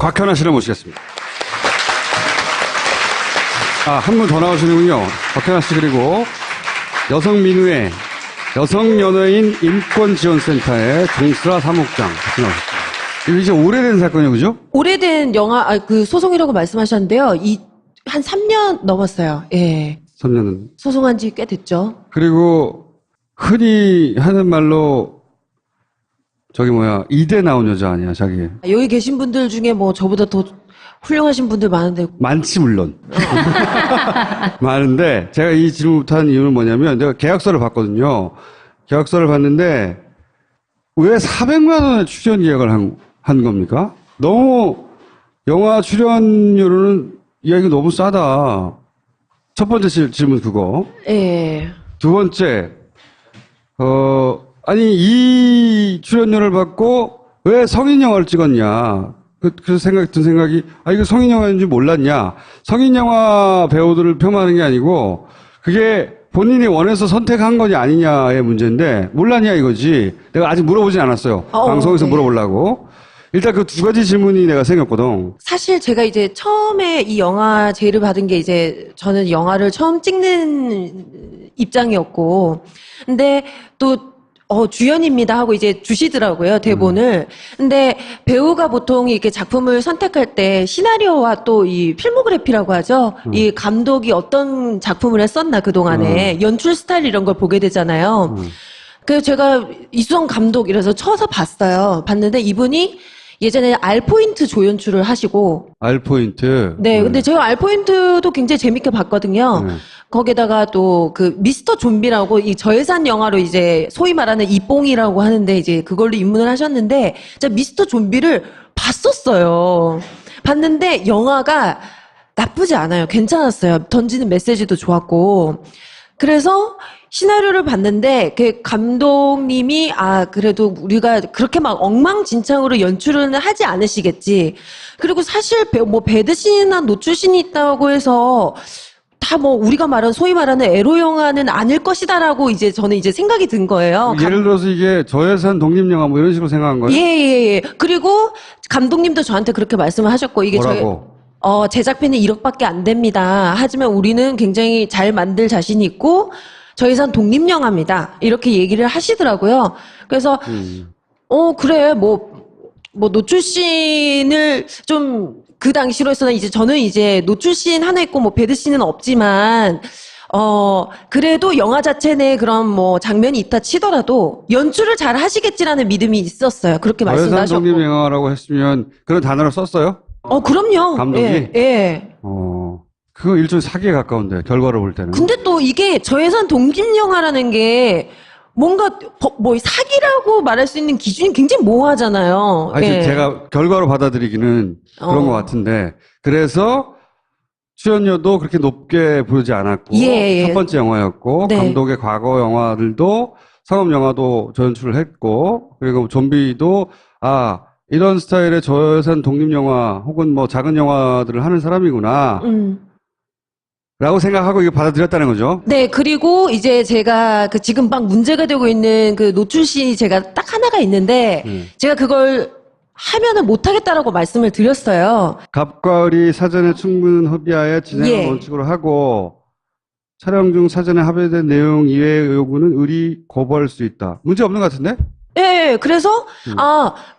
곽현아 씨를 모시겠습니다. 한 분 더 나오시는군요. 곽현아 씨 그리고 여성민우회 여성연예인 인권지원센터의 정수라 사무국장 같이 나오셨습니다. 이거 이제 오래된 사건이에요, 그죠? 오래된 그 소송이라고 말씀하셨는데요. 한 3년 넘었어요. 예. 3년은. 소송한 지 꽤 됐죠. 그리고 흔히 하는 말로 이대 나온 여자 아니야, 자기. 여기 계신 분들 중에 뭐 저보다 더 훌륭하신 분들 많은데. 많지, 물론. 많은데, 제가 이 질문부터 한 이유는 뭐냐면, 내가 계약서를 봤거든요. 계약서를 봤는데, 왜 400만 원의 출연 계약을 한 겁니까? 너무, 영화 출연료로는, 이거 너무 싸다. 첫 번째 질문 그거. 예. 두 번째, 아니, 이 출연료를 받고 왜 성인 영화를 찍었냐. 그래서 든 생각이, 이거 성인 영화인 줄 몰랐냐. 성인 영화 배우들을 폄하하는 게 아니고, 그게 본인이 원해서 선택한 거냐 아니냐의 문제인데, 몰랐냐 이거지. 내가 아직 물어보진 않았어요. 방송에서 네. 물어보려고. 일단 그 두 가지 질문이 내가 생겼거든. 사실 제가 이제 처음에 이 영화 제의를 받은 게 이제 저는 영화를 처음 찍는 입장이었고, 근데 또 주연입니다 하고 이제 주시더라고요, 대본을. 근데 배우가 보통 이렇게 작품을 선택할 때 시나리오와 또 이 필모그래피라고 하죠. 이 감독이 어떤 작품을 했었나 그동안에 연출 스타일 이런 걸 보게 되잖아요. 그래서 제가 이수성 감독 이래서 쳐서 봤어요. 봤는데 이분이 예전에 알포인트 조연출을 하시고. 알포인트? 네, 근데 제가 알포인트도 굉장히 재밌게 봤거든요. 거기다가 또 그 미스터 좀비라고 이 저예산 영화로 이제 소위 말하는 이뽕이라고 하는데 이제 그걸로 입문을 하셨는데 제가 미스터 좀비를 봤었어요. 봤는데 영화가 나쁘지 않아요. 괜찮았어요. 던지는 메시지도 좋았고. 그래서 시나리오를 봤는데 그 감독님이 그래도 우리가 그렇게 막 엉망진창으로 연출은 하지 않으시겠지. 그리고 사실 배드신이나 노출신이 있다고 해서 다 우리가 말하는 소위 말하는 에로 영화는 아닐 것이다라고 이제 저는 이제 생각이 든 거예요. 예를 들어서 이게 저예산 독립영화 뭐 이런 식으로 생각한 거예요? 예. 그리고 감독님도 저한테 그렇게 말씀을 하셨고 이게 뭐라고? 제작비는 1억밖에 안 됩니다. 하지만 우리는 굉장히 잘 만들 자신이 있고 저예산 독립영화입니다. 이렇게 얘기를 하시더라고요. 그래서 그래 노출신을 좀 그 당시로 해서는 이제 저는 이제 노출신 하나 있고 배드신은 없지만 그래도 영화 자체 내에 그런 장면이 있다 치더라도 연출을 잘 하시겠지라는 믿음이 있었어요. 그렇게 말씀하셨고. 저예산 독립영화라고 했으면 그런 단어를 썼어요? 그럼요. 감독이? 예. 그거 일종의 사기에 가까운데, 결과로 볼 때는. 근데 또 이게 저예산 독립영화라는 게 뭔가 사기라고 말할 수 있는 기준이 굉장히 모호하잖아요. 하여튼 제가 결과로 받아들이기는 그런 것 같은데, 그래서 출연료도 그렇게 높게 부르지 않았고, 첫 번째 영화였고, 네. 감독의 과거 영화들도 상업 영화도 저연출을 했고, 그리고 좀비도 이런 스타일의 저예산 독립영화 혹은 작은 영화들을 하는 사람이구나. 라고 생각하고 이거 받아들였다는 거죠. 네, 그리고 이제 제가 지금 막 문제가 되고 있는 그 노출시 제가 딱 하나가 있는데, 제가 그걸 하면은 못하겠다라고 말씀을 드렸어요. 갑과 을이 사전에 충분한 협의하에 진행을 원칙으로 하고, 촬영 중 사전에 합의된 내용 이외의 요구는 을이 거부할 수 있다. 문제 없는 것 같은데? 예, 그래서,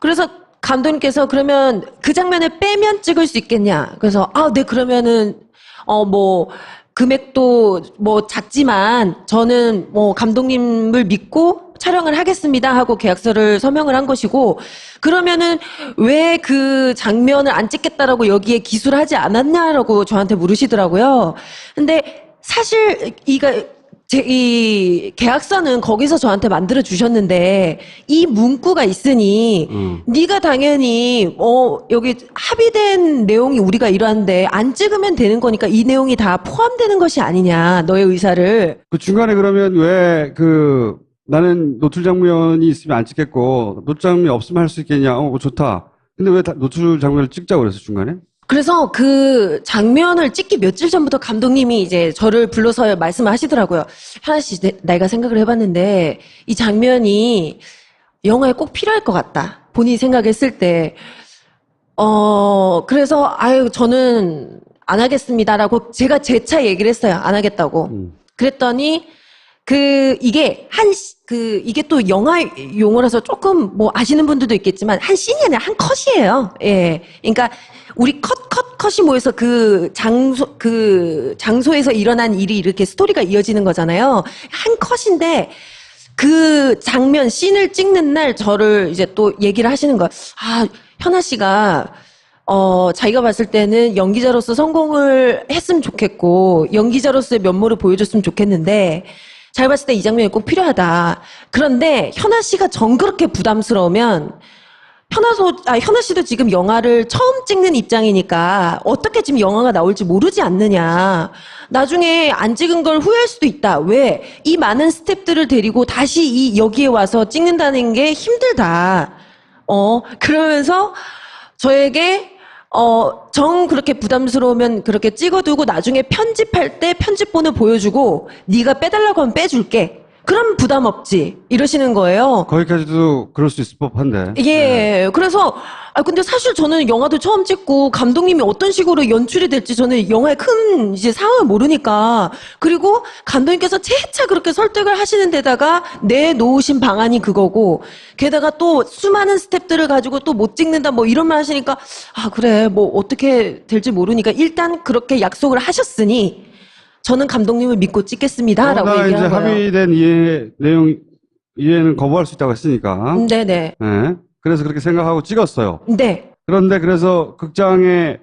그래서 감독님께서 그러면 그 장면을 빼면 찍을 수 있겠냐. 그래서, 네, 그러면은, 금액도 작지만 저는 감독님을 믿고 촬영을 하겠습니다 하고 계약서를 서명을 한 것이고, 그러면은 왜 그 장면을 안 찍겠다라고 여기에 기술을 하지 않았냐라고 저한테 물으시더라고요. 근데 사실 이 계약서는 거기서 저한테 만들어 주셨는데 이 문구가 있으니 네가 당연히 여기 합의된 내용이 우리가 이러한데 안 찍으면 되는 거니까 이 내용이 다 포함되는 것이 아니냐, 너의 의사를. 그 중간에 그러면 왜 나는 노출 장면이 있으면 안 찍겠고 노출 장면이 없으면 할 수 있겠냐? 좋다. 근데 왜 노출 장면을 찍자고 그랬어, 중간에? 그래서 그 장면을 찍기 며칠 전부터 감독님이 이제 저를 불러서 말씀을 하시더라고요. 현아 씨, 내가 생각을 해봤는데 이 장면이 영화에 꼭 필요할 것 같다. 본인이 생각했을 때. 그래서, 그래서 감독님이 이제 저를 불러서 말씀을 하시더라고요. 현아 씨, 내가 생각을 해봤는데 이 장면이 영화에 꼭 필요할 것 같다. 본인이 생각했을 때. 그래서 감독님이 이제 저를 불러서 말씀을 하시더라고요. 현아 씨, 내가 생각을 해봤는데 이 장면이 영화에 꼭 필요할 것 같다. 본인이 생각했을 때. 그래서, 아유, 저는 안 하겠습니다라고 제가 재차 얘기를 했어요. 안 하겠다고. 그랬더니, 이게 또 영화 용어라서 조금 뭐 아시는 분들도 있겠지만, 한 씬이 아니라 한 컷이에요. 예. 그러니까, 우리 컷이 모여서 그 장소에서 일어난 일이 이렇게 스토리가 이어지는 거잖아요. 한 컷인데, 그 장면, 씬을 찍는 날 저를 이제 또 얘기를 하시는 거야. 아, 현아 씨가, 자기가 봤을 때는 연기자로서 성공을 했으면 좋겠고, 연기자로서의 면모를 보여줬으면 좋겠는데, 자기가 봤을 때 이 장면이 꼭 필요하다. 그런데 현아 씨가 정 그렇게 부담스러우면, 현아 씨도 지금 영화를 처음 찍는 입장이니까 어떻게 지금 영화가 나올지 모르지 않느냐. 나중에 안 찍은 걸 후회할 수도 있다. 왜? 이 많은 스태프들을 데리고 다시 여기에 와서 찍는다는 게 힘들다. 그러면서 저에게 정 그렇게 부담스러우면 그렇게 찍어두고 나중에 편집할 때 편집본을 보여주고 네가 빼달라고 하면 빼줄게. 그럼 부담 없지. 이러시는 거예요. 거기까지도 그럴 수 있을 법한데. 예. 그래서, 근데 사실 저는 영화도 처음 찍고 감독님이 어떤 식으로 연출이 될지 저는 영화의 큰 이제 상황을 모르니까. 그리고 감독님께서 재차 그렇게 설득을 하시는 데다가 내놓으신 방안이 그거고, 게다가 또 수많은 스태프들을 가지고 또 못 찍는다 뭐 이런 말 하시니까, 그래. 뭐 어떻게 될지 모르니까 일단 그렇게 약속을 하셨으니, 저는 감독님을 믿고 찍겠습니다라고 이제 얘기한 거예요. 합의된 이해는 거부할 수 있다고 했으니까. 네네. 네. 그래서 그렇게 생각하고 찍었어요. 네. 그런데 그래서 극장에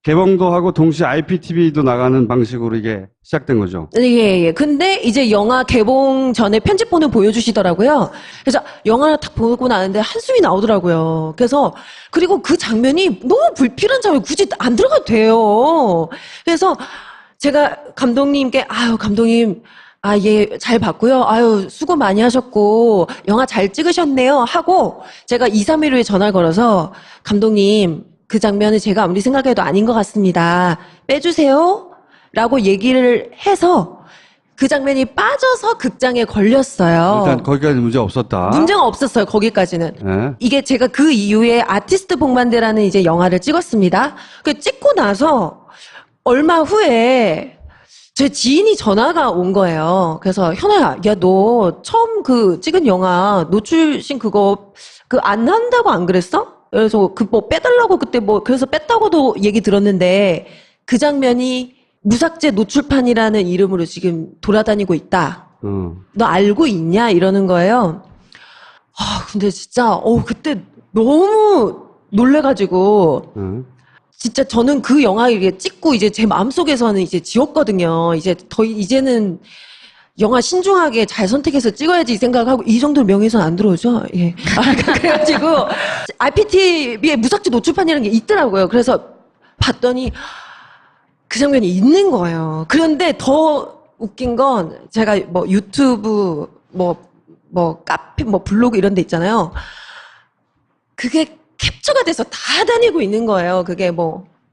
개봉도 하고 동시에 IPTV도 나가는 방식으로 이게 시작된 거죠. 예. 근데 이제 영화 개봉 전에 편집본을 보여주시더라고요. 그래서 영화를 딱 보고 나는데 한숨이 나오더라고요. 그리고 그 장면이 너무 불필요한 장면 굳이 안 들어가도 돼요. 그래서 제가 감독님께, 감독님, 예, 잘 봤고요. 수고 많이 하셨고, 영화 잘 찍으셨네요. 하고, 제가 2, 3일 후에 전화를 걸어서, 감독님, 그 장면은 제가 아무리 생각해도 아닌 것 같습니다. 빼주세요. 라고 얘기를 해서, 그 장면이 빠져서 극장에 걸렸어요. 일단 거기까지 문제 없었다. 문제가 없었어요, 거기까지는. 네. 이게 제가 그 이후에 아티스트 복만대라는 이제 영화를 찍었습니다. 그 찍고 나서, 얼마 후에 제 지인이 전화가 온 거예요. 그래서 현아야, 야, 너 처음 찍은 영화 노출신 그거 안 한다고 안 그랬어? 그래서 뭐 빼달라고 그때 그래서 뺐다고도 얘기 들었는데 그 장면이 무삭제 노출판이라는 이름으로 지금 돌아다니고 있다. 너 알고 있냐? 이러는 거예요. 근데 진짜 그때 너무 놀래가지고. 진짜 저는 그 영화를 찍고 이제 제 마음속에서는 이제 지웠거든요. 이제는 영화 신중하게 잘 선택해서 찍어야지 이 생각하고 이 정도 명예훼손 안 들어오죠? 예. 그래가지고 IPTV에 무삭제 노출판이라는 게 있더라고요. 그래서 봤더니 그 장면이 있는 거예요. 그런데 더 웃긴 건 제가 뭐 유튜브 카페 블로그 이런 데 있잖아요. 그게 캡처가 돼서 다 다니고 있는 거예요. 그게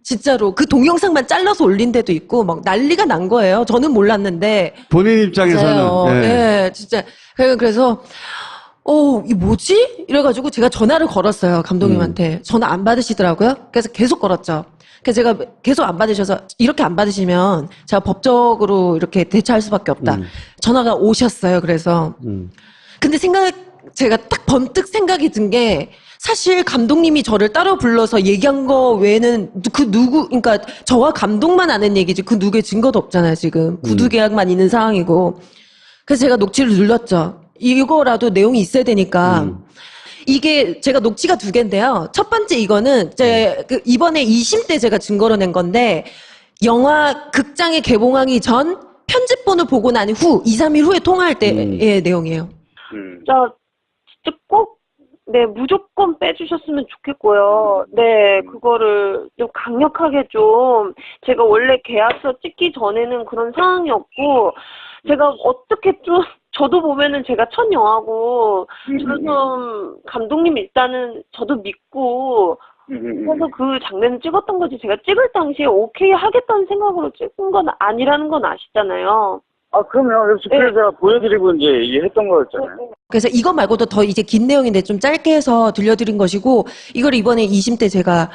진짜로 그 동영상만 잘라서 올린 데도 있고 막 난리가 난 거예요. 저는 몰랐는데. 본인 입장에서는. 예, 진짜. 그래서 이 뭐지? 이래가지고 제가 전화를 걸었어요. 감독님한테. 전화 안 받으시더라고요. 그래서 계속 걸었죠. 그래서 제가 계속 안 받으셔서 이렇게 안 받으시면 제가 법적으로 이렇게 대처할 수밖에 없다. 전화가 오셨어요. 그래서. 근데 제가 딱 번뜩 생각이 든 게 사실 감독님이 저를 따로 불러서 얘기한 거 외에는 그러니까 저와 감독만 아는 얘기지 그 누구의 증거도 없잖아요, 지금. 구두 계약만 있는 상황이고. 그래서 제가 녹취를 눌렀죠. 이거라도 내용이 있어야 되니까. 이게 제가 녹취가 2개인데요. 첫 번째 이거는 이번에 2심 때 제가 증거로 낸 건데 영화 극장에 개봉하기 전 편집본을 보고 난 후 2, 3일 후에 통화할 때의 내용이에요. 진짜 꼭 무조건 빼주셨으면 좋겠고요. 그거를 좀 강력하게 제가 원래 계약서 찍기 전에는 그런 상황이었고, 제가 어떻게 저도 보면은 제가 첫 영화고, 저도 감독님 일단은 저도 믿고, 그래서 그 장면을 찍었던 거지, 제가 찍을 당시에 오케이 하겠다는 생각으로 찍은 건 아니라는 건 아시잖아요. 그럼요. 그래서 제가 보여드리고 이제 얘기했던 거였잖아요. 그래서 이거 말고도 더 이제 긴 내용인데 좀 짧게 해서 들려드린 것이고, 이걸 이번에 2심 때 제가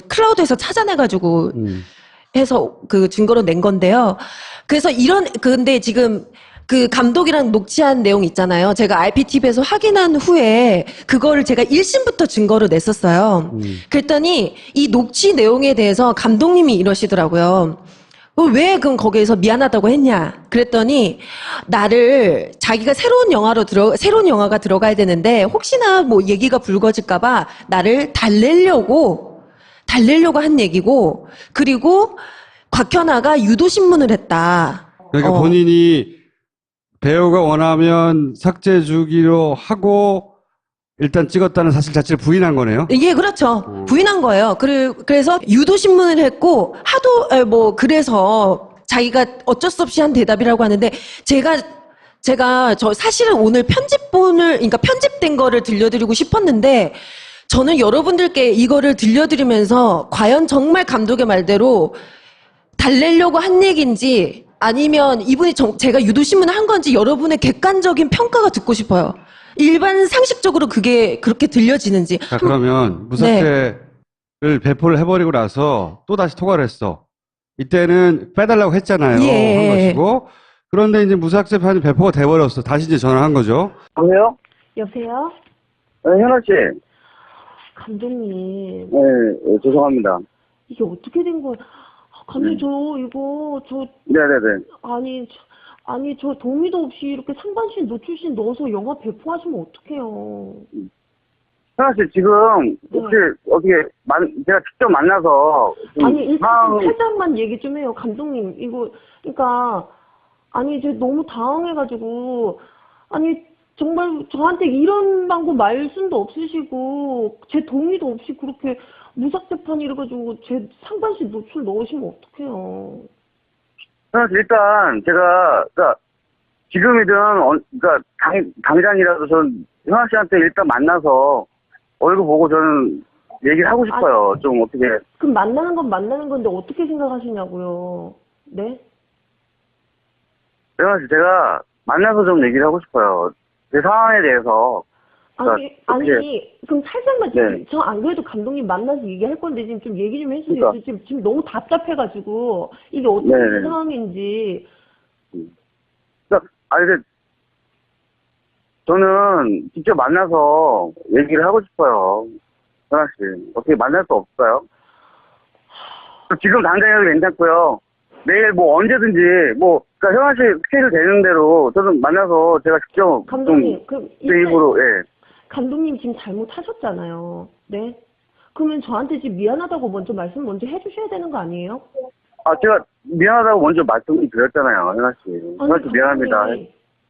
클라우드에서 찾아내가지고 해서 그 증거로 낸 건데요. 그래서 근데 지금 그 감독이랑 녹취한 내용 있잖아요. 제가 RPTV에서 확인한 후에 그거를 제가 1심부터 증거로 냈었어요. 그랬더니 이 녹취 내용에 대해서 감독님이 이러시더라고요. 왜 그럼 거기에서 미안하다고 했냐? 그랬더니 자기가 새로운 영화가 들어가야 되는데 혹시나 뭐 얘기가 불거질까봐 나를 달래려고 한 얘기고, 그리고 곽현아가 유도신문을 했다. 그러니까 본인이 배우가 원하면 삭제 주기로 하고 일단 찍었다는 사실 자체를 부인한 거네요. 예, 그렇죠. 부인한 거예요. 그래서 유도신문을 했고, 그래서 자기가 어쩔 수 없이 한 대답이라고 하는데, 제가 사실은 오늘 그러니까 편집된 거를 들려드리고 싶었는데, 저는 여러분들께 이거를 들려드리면서, 과연 정말 감독의 말대로 달래려고 한 얘기인지, 아니면 이분이 제가 유도신문을 한 건지 여러분의 객관적인 평가가 듣고 싶어요. 일반 상식적으로 그게 그렇게 들려지는지. 자, 그러면 무삭제를 배포를 해버리고 나서 또 다시 토과를 했어. 이때는 빼달라고 했잖아요. 예. 한 것이고. 그런데 이제 무삭제판이 배포가 돼버렸어. 다시 이제 전화한 거죠. 여보세요? 여보세요? 네, 현아 씨. 감독님, 네, 죄송합니다. 이게 어떻게 된 거예요? 감독님, 네네네. 아니, 저 동의도 없이 이렇게 상반신, 노출신 넣어서 영화 배포하시면 어떡해요. 현아 씨, 지금 혹시 어떻게 제가 직접 만나서 아니, 일단 살짝만 얘기 좀 해요. 감독님, 그러니까, 저 너무 당황해가지고, 정말 저한테 이런 방법 말씀도 없으시고, 제 동의도 없이 그렇게 무삭제판 이래가지고, 제 상반신 노출 넣으시면 어떡해요. 현아 씨, 일단 제가, 그러니까 지금이든, 그러니까 당장이라도 전 현아 씨한테 일단 만나서 얼굴 보고 저는 얘기를 하고 싶어요. 좀 어떻게. 그럼 만나는 건 만나는 건데 어떻게 생각하시냐고요. 네? 현아 씨, 제가 만나서 좀 얘기를 하고 싶어요. 제 상황에 대해서. 그럼 살짝만, 네. 저 안 그래도 감독님 만나서 얘기할 건데, 지금 좀 얘기 좀 해주세요. 그러니까. 지금 너무 답답해가지고, 이게 어떤 네. 상황인지. 그러니까, 근데, 저는 직접 만나서 얘기를 하고 싶어요. 현아 씨. 어떻게 만날 수 없을까요? 지금 당장에도 괜찮고요. 내일 뭐 언제든지, 그러니까 현아 씨 스케줄 되는 대로 저는 만나서 제가 직접. 감독님, 그럼 제 입으로, 예. 감독님 지금 잘못하셨잖아요. 네? 그러면 저한테 지금 미안하다고 말씀 먼저 해주셔야 되는 거 아니에요? 제가 미안하다고 먼저 말씀드렸잖아요, 현아 씨. 현아 씨 미안합니다.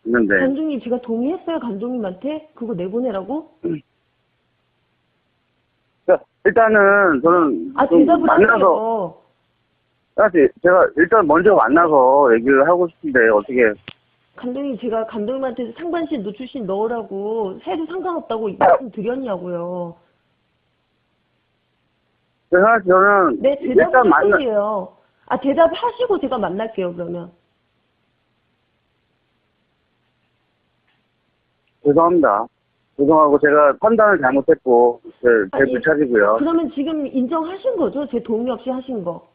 했는데. 감독님, 제가 동의했어요, 감독님한테? 그거 내보내라고? 그러니까 일단은 저는 대답을 만나서. 하세요. 현아 씨, 제가 일단 먼저 만나서 얘기를 하고 싶은데, 어떻게. 감독님, 제가 감독님한테 상반신, 노출신 넣으라고 해도 상관없다고 말씀드렸냐고요. 현아 씨, 저는. 네, 대답을 하세요. 대답하시고 제가 만날게요, 그러면. 죄송합니다. 죄송하고 제가 판단을 잘못했고, 제 불찰이고요. 그러면 지금 인정하신 거죠? 제 동의 없이 하신 거.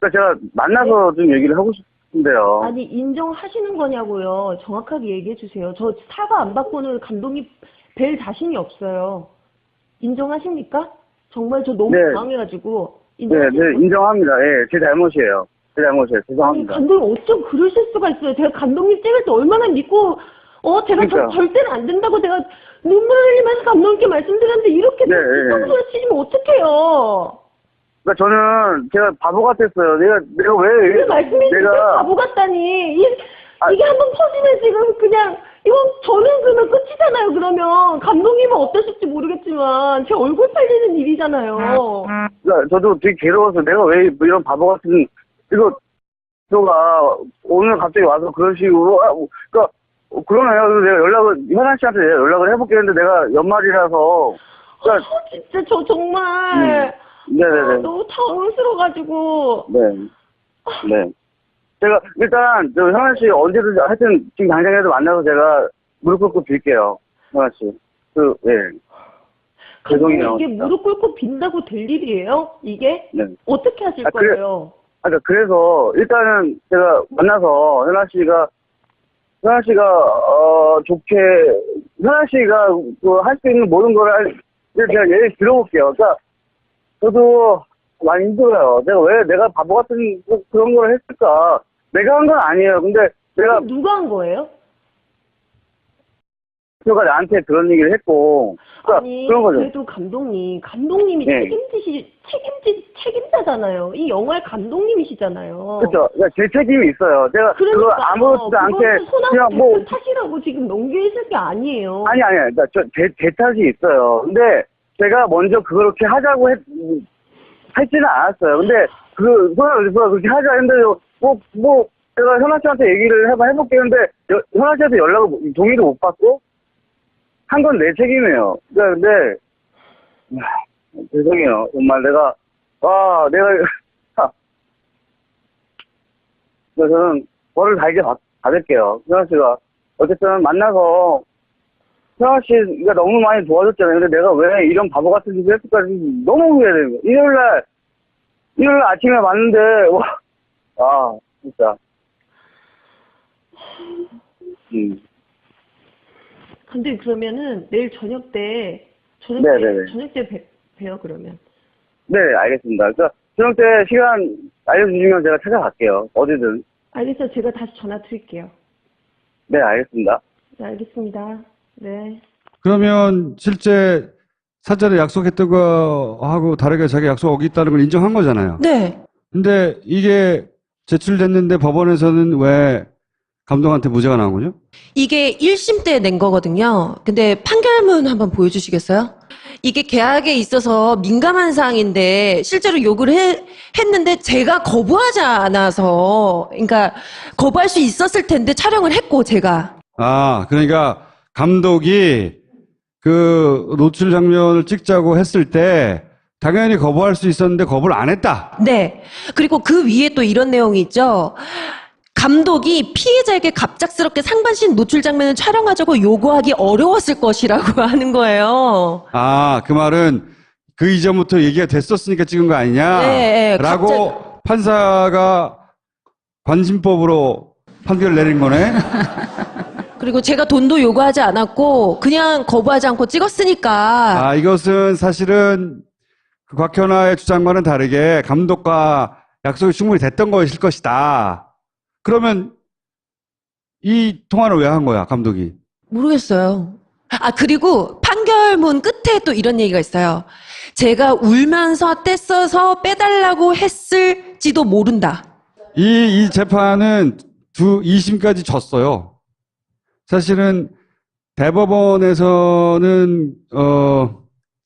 그러니까 제가 만나서 좀 얘기를 하고 싶은데요. 인정하시는 거냐고요. 정확하게 얘기해 주세요. 저 사과 안 받고는 감독님 뵐 자신이 없어요. 인정하십니까? 정말 저 너무 당황해가지고. 네, 인정합니다. 예, 제 잘못이에요. 죄송합니다. 감독님 어쩜 그러실 수가 있어요. 제가 감독님 찍을 때 얼마나 믿고, 제가 그러니까. 절대는 안 된다고 제가 눈물을 흘리면서 감독님께 말씀드렸는데 이렇게 이상한 소리 치시면 어떡해요. 그러니까 저는 제가 바보 같았어요. 내가 왜 그 말씀이 바보 같다니. 이게 한번 퍼지면 지금 그냥 이건 저는 그러면 끝이잖아요. 그러면 감독님은 어떠실지 모르겠지만 제 얼굴 팔리는 일이잖아요. 그러니까 저도 되게 괴로워서 내가 왜 이런 바보 같은 가 오늘 갑자기 와서 그런 식으로 그러니까 그러네요. 내가 현아 씨한테 연락을 해볼게 했는데 내가 연말이라서. 그러니까 진짜 저 정말. 네네네. 너무 당황스러워가지고. 네. 제가 일단 현아 씨 언제든지 하여튼 지금 당장에도 만나서 제가 무릎 꿇고 빌게요. 현아 씨. 예. 죄송해요. 이게 진짜. 무릎 꿇고 빈다고 될 일이에요? 이게? 네. 어떻게 하실 그래. 거예요? 그래서 일단은 제가 만나서 현아 씨가 좋게 현아 씨가 할 수 있는 모든 걸 제가 예를 들어볼게요. 그러니까 저도 많이 힘들어요. 내가 바보 같은 그런 걸 했을까? 내가 한 건 아니에요. 근데 내가 누가 한 거예요? 그가 나한테 그런 얘기를 했고, 그러니까 아니, 그런 거죠. 그래도 감독님이 네. 책임자잖아요. 이 영화의 감독님이시잖아요. 그렇죠. 그러니까 제 책임이 있어요. 제가 그거 그러니까 아무렇지도 않게 그냥 손아섭 탓이라고 지금 넘겨있을 게 아니에요. 아니. 그러니까 제 탓이 있어요. 근데 제가 먼저 그렇게 하자고 했지는 않았어요. 근데 소나가 그렇게 하자 했는데 제가 현아 씨한테 얘기를 해볼게 했는데 현아 씨한테 동의도 못 받고 한 건 내 책임이에요. 근데 죄송해요. 정말 내가 저는 벌을 달게 받을게요. 현아 씨가 어쨌든 만나서 현아 씨가 너무 많이 도와줬잖아요. 근데 내가 왜 이런 바보 같은 짓을 했을까 너무 후회되는 거예요. 일요일날 아침에 봤는데 진짜. 근데 그러면은 내일 저녁 때 봬요 그러면. 네, 알겠습니다. 그러니까 저녁 때 시간 알려주시면 제가 찾아갈게요. 어디든. 알겠어요. 제가 다시 전화 드릴게요. 네, 알겠습니다. 네, 알겠습니다. 네. 그러면 실제 사전에 약속했던 거하고 다르게 자기 약속 어겼다는 걸 인정한 거잖아요. 네. 근데 이게 제출됐는데 법원에서는 왜 감독한테 무죄가 나온 거죠? 이게 1심 때 낸 거거든요. 근데 판결문 한번 보여주시겠어요? 이게 계약에 있어서 민감한 사항인데 실제로 했는데 제가 거부하지 않아서 그러니까 거부할 수 있었을 텐데 촬영을 했고 제가. 그러니까 감독이 그 노출 장면을 찍자고 했을 때 당연히 거부할 수 있었는데 거부를 안 했다. 네. 그리고 그 위에 또 이런 내용이 있죠. 감독이 피해자에게 갑작스럽게 상반신 노출 장면을 촬영하자고 요구하기 어려웠을 것이라고 하는 거예요. 그 말은 그 이전부터 얘기가 됐었으니까 찍은 거 아니냐? 네, 라고 판사가 관심법으로 판결을 내린 거네? 그리고 제가 돈도 요구하지 않았고 그냥 거부하지 않고 찍었으니까. 이것은 사실은 그 곽현아의 주장과는 다르게 감독과 약속이 충분히 됐던 것일 것이다. 그러면 이 통화를 왜 한 거야, 감독이? 모르겠어요. 그리고 판결문 끝에 또 이런 얘기가 있어요. 제가 울면서 떼써서 빼달라고 했을지도 모른다. 이 재판은 2심까지 졌어요. 사실은 대법원에서는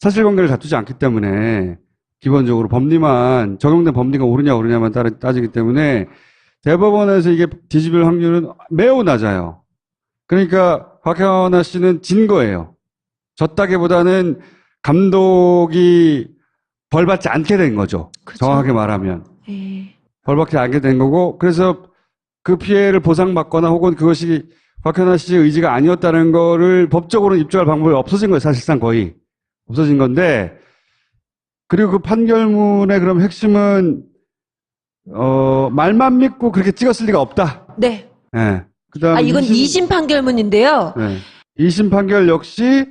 사실관계를 다투지 않기 때문에 기본적으로 적용된 법리가 옳으냐만 따지기 때문에 대법원에서 이게 뒤집을 확률은 매우 낮아요. 그러니까 곽현아 씨는 진 거예요. 졌다기보다는 감독이 벌받지 않게 된 거죠. 그쵸. 정확하게 말하면. 예. 벌받지 않게 된 거고, 그래서 그 피해를 보상받거나 혹은 그것이 곽현아 씨의 의지가 아니었다는 거를 법적으로 입증할 방법이 없어진 거예요. 사실상 거의. 없어진 건데, 그리고 그 판결문의 그럼 핵심은 말만 믿고 그렇게 찍었을 리가 없다. 네. 예. 그다음 이건 2심 판결문인데요. 네. 2심 판결 역시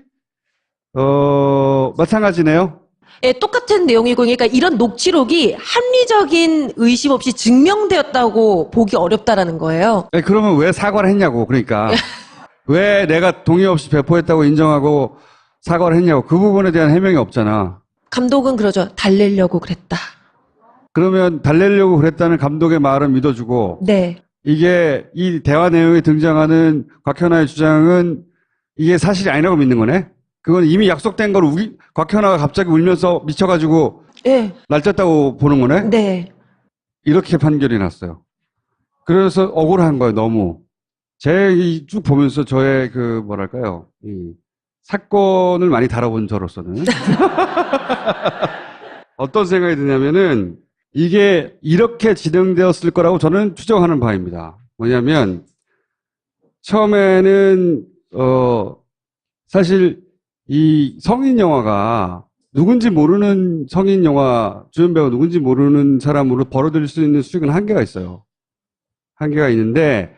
마찬가지네요. 예, 똑같은 내용이고, 그러니까 이런 녹취록이 합리적인 의심 없이 증명되었다고 보기 어렵다라는 거예요. 그러면 왜 사과를 했냐고. 그러니까 왜 내가 동의 없이 배포했다고 인정하고 사과를 했냐고. 그 부분에 대한 해명이 없잖아. 감독은 그러죠. 달래려고 그랬다. 그러면 달래려고 그랬다는 감독의 말은 믿어주고, 네. 이게 이 대화 내용에 등장하는 곽현아의 주장은 이게 사실이 아니라고 믿는 거네? 그건 이미 약속된 걸 곽현아가 갑자기 울면서 미쳐가지고 네. 날뛰었다고 보는 거네? 네. 이렇게 판결이 났어요. 그래서 억울한 거예요, 너무. 쭉 보면서 저의 이 사건을 많이 다뤄본 저로서는. 어떤 생각이 드냐면은, 이게 이렇게 진행되었을 거라고 저는 추정하는 바입니다. 뭐냐면, 처음에는, 사실 이 성인 영화가 누군지 모르는 성인 영화, 주연 배우 누군지 모르는 사람으로 벌어들일 수 있는 수익은 한계가 있어요. 한계가 있는데,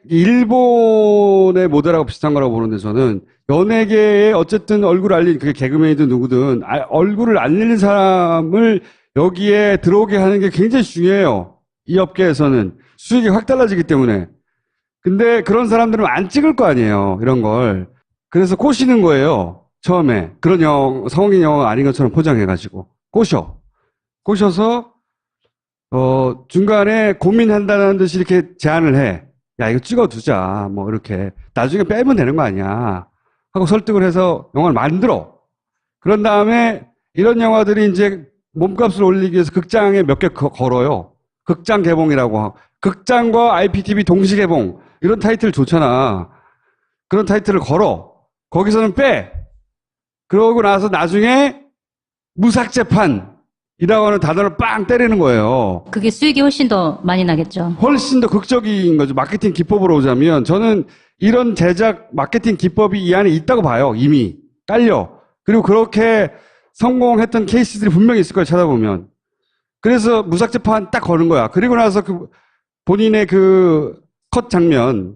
일본의 모델하고 비슷한 거라고 보는데 저는 연예계에 어쨌든 얼굴을 알린, 그게 개그맨이든 누구든, 얼굴을 알리는 사람을 여기에 들어오게 하는 게 굉장히 중요해요. 이 업계에서는. 수익이 확 달라지기 때문에. 근데 그런 사람들은 안 찍을 거 아니에요. 이런 걸. 그래서 꼬시는 거예요. 처음에. 그런 성인 영화가 아닌 것처럼 포장해가지고. 꼬셔서, 중간에 고민한다는 듯이 이렇게 제안을 해. 야, 이거 찍어두자. 뭐, 이렇게. 나중에 빼면 되는 거 아니야. 하고 설득을 해서 영화를 만들어. 그런 다음에 이런 영화들이 이제 몸값을 올리기 위해서 극장에 몇 개 걸어요. 극장 개봉이라고 하고. 극장과 IPTV 동시 개봉. 이런 타이틀 좋잖아. 그런 타이틀을 걸어. 거기서는 빼. 그러고 나서 나중에 무삭제판이라고 하는 단어를 빵 때리는 거예요. 그게 수익이 훨씬 더 많이 나겠죠. 훨씬 더 극적인 거죠. 마케팅 기법으로 오자면 저는 이런 제작 마케팅 기법이 이 안에 있다고 봐요. 이미 깔려. 그리고 그렇게 성공했던 케이스들이 분명히 있을 거예요. 찾아보면. 그래서 무삭제판 딱 거는 거야. 그리고 나서 본인의 컷 장면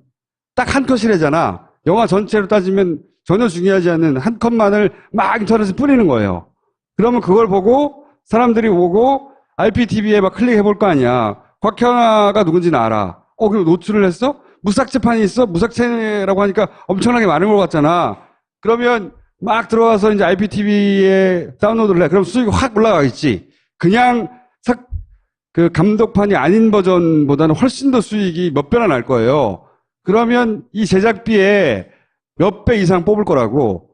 딱 한 컷이래잖아. 영화 전체로 따지면 전혀 중요하지 않은 한 컷만을 막 인터넷에 뿌리는 거예요. 그러면 그걸 보고 사람들이 오고 IPTV에 막 클릭해볼 거 아니야. 곽현아가 누군지는 알아. 그리고 노출을 했어? 무삭제판이 있어? 무삭제라고 하니까 엄청나게 많은 것 같잖아. 그러면 막 들어와서 이제 IPTV에 다운로드를 해. 그럼 수익이 확 올라가겠지. 그냥 감독판이 아닌 버전보다는 훨씬 더 수익이 몇 배나 날 거예요. 그러면 이 제작비에 몇 배 이상 뽑을 거라고.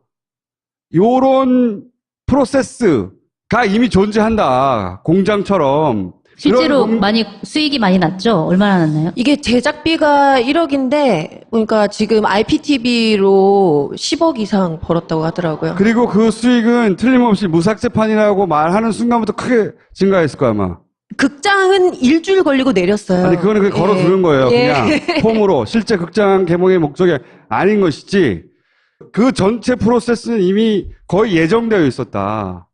요런 프로세스가 이미 존재한다. 공장처럼. 실제로 수익이 많이 났죠? 얼마나 났나요? 이게 제작비가 1억인데, 그러니까 지금 IPTV로 10억 이상 벌었다고 하더라고요. 그리고 그 수익은 틀림없이 무삭제판이라고 말하는 순간부터 크게 증가했을 거야, 아마. 극장은 일주일 걸리고 내렸어요. 아니, 그거는 그냥 걸어두는 거예요. 그냥 폼으로. 실제 극장 개봉의 목적이 아닌 것이지. 그 전체 프로세스는 이미 거의 예정되어 있었다.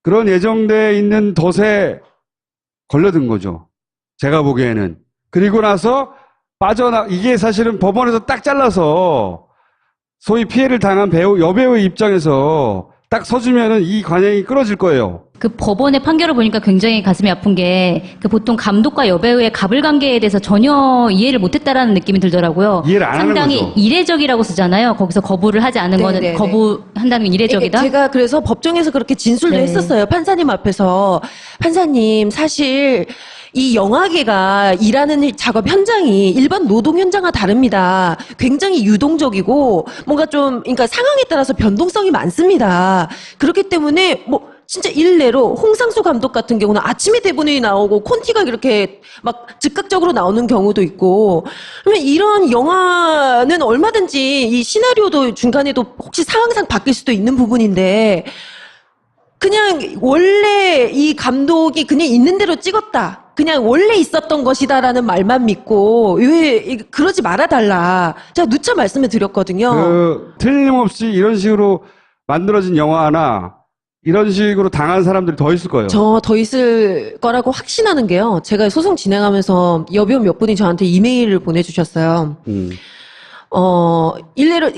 그런 예정되어 있는 덫에 걸려든 거죠. 제가 보기에는. 그리고 나서 이게 사실은 법원에서 딱 잘라서 소위 피해를 당한 여배우의 입장에서 딱 서주면은 이 관행이 끊어질 거예요. 그 법원의 판결을 보니까 굉장히 가슴이 아픈 게 보통 감독과 여배우의 가불관계에 대해서 전혀 이해를 못했다라는 느낌이 들더라고요. 이해를 안 하는 상당히 거죠. 이례적이라고 쓰잖아요. 거기서 거부를 하지 않은 거는 거부한다는 게 이례적이다. 제가 그래서 법정에서 그렇게 진술도 했었어요. 판사님 앞에서. 판사님, 사실 이 영화계가 일하는 작업 현장이 일반 노동 현장과 다릅니다. 굉장히 유동적이고 뭔가 그러니까 상황에 따라서 변동성이 많습니다. 그렇기 때문에 진짜 일례로 홍상수 감독 같은 경우는 아침에 대본이 나오고 콘티가 이렇게 막 즉각적으로 나오는 경우도 있고, 그러면 이런 영화는 얼마든지 이 시나리오도 중간에도 혹시 상황상 바뀔 수도 있는 부분인데, 그냥 원래 이 감독이 그냥 있는 대로 찍었다. 그냥 원래 있었던 것이다라는 말만 믿고 왜 그러지 말아달라. 제가 누차 말씀을 드렸거든요. 틀림없이 이런 식으로 만들어진 영화나 이런 식으로 당한 사람들이 더 있을 거예요. 저 더 있을 거라고 확신하는 게요. 제가 소송 진행하면서 여배우 몇 분이 저한테 이메일을 보내주셨어요. 일례로,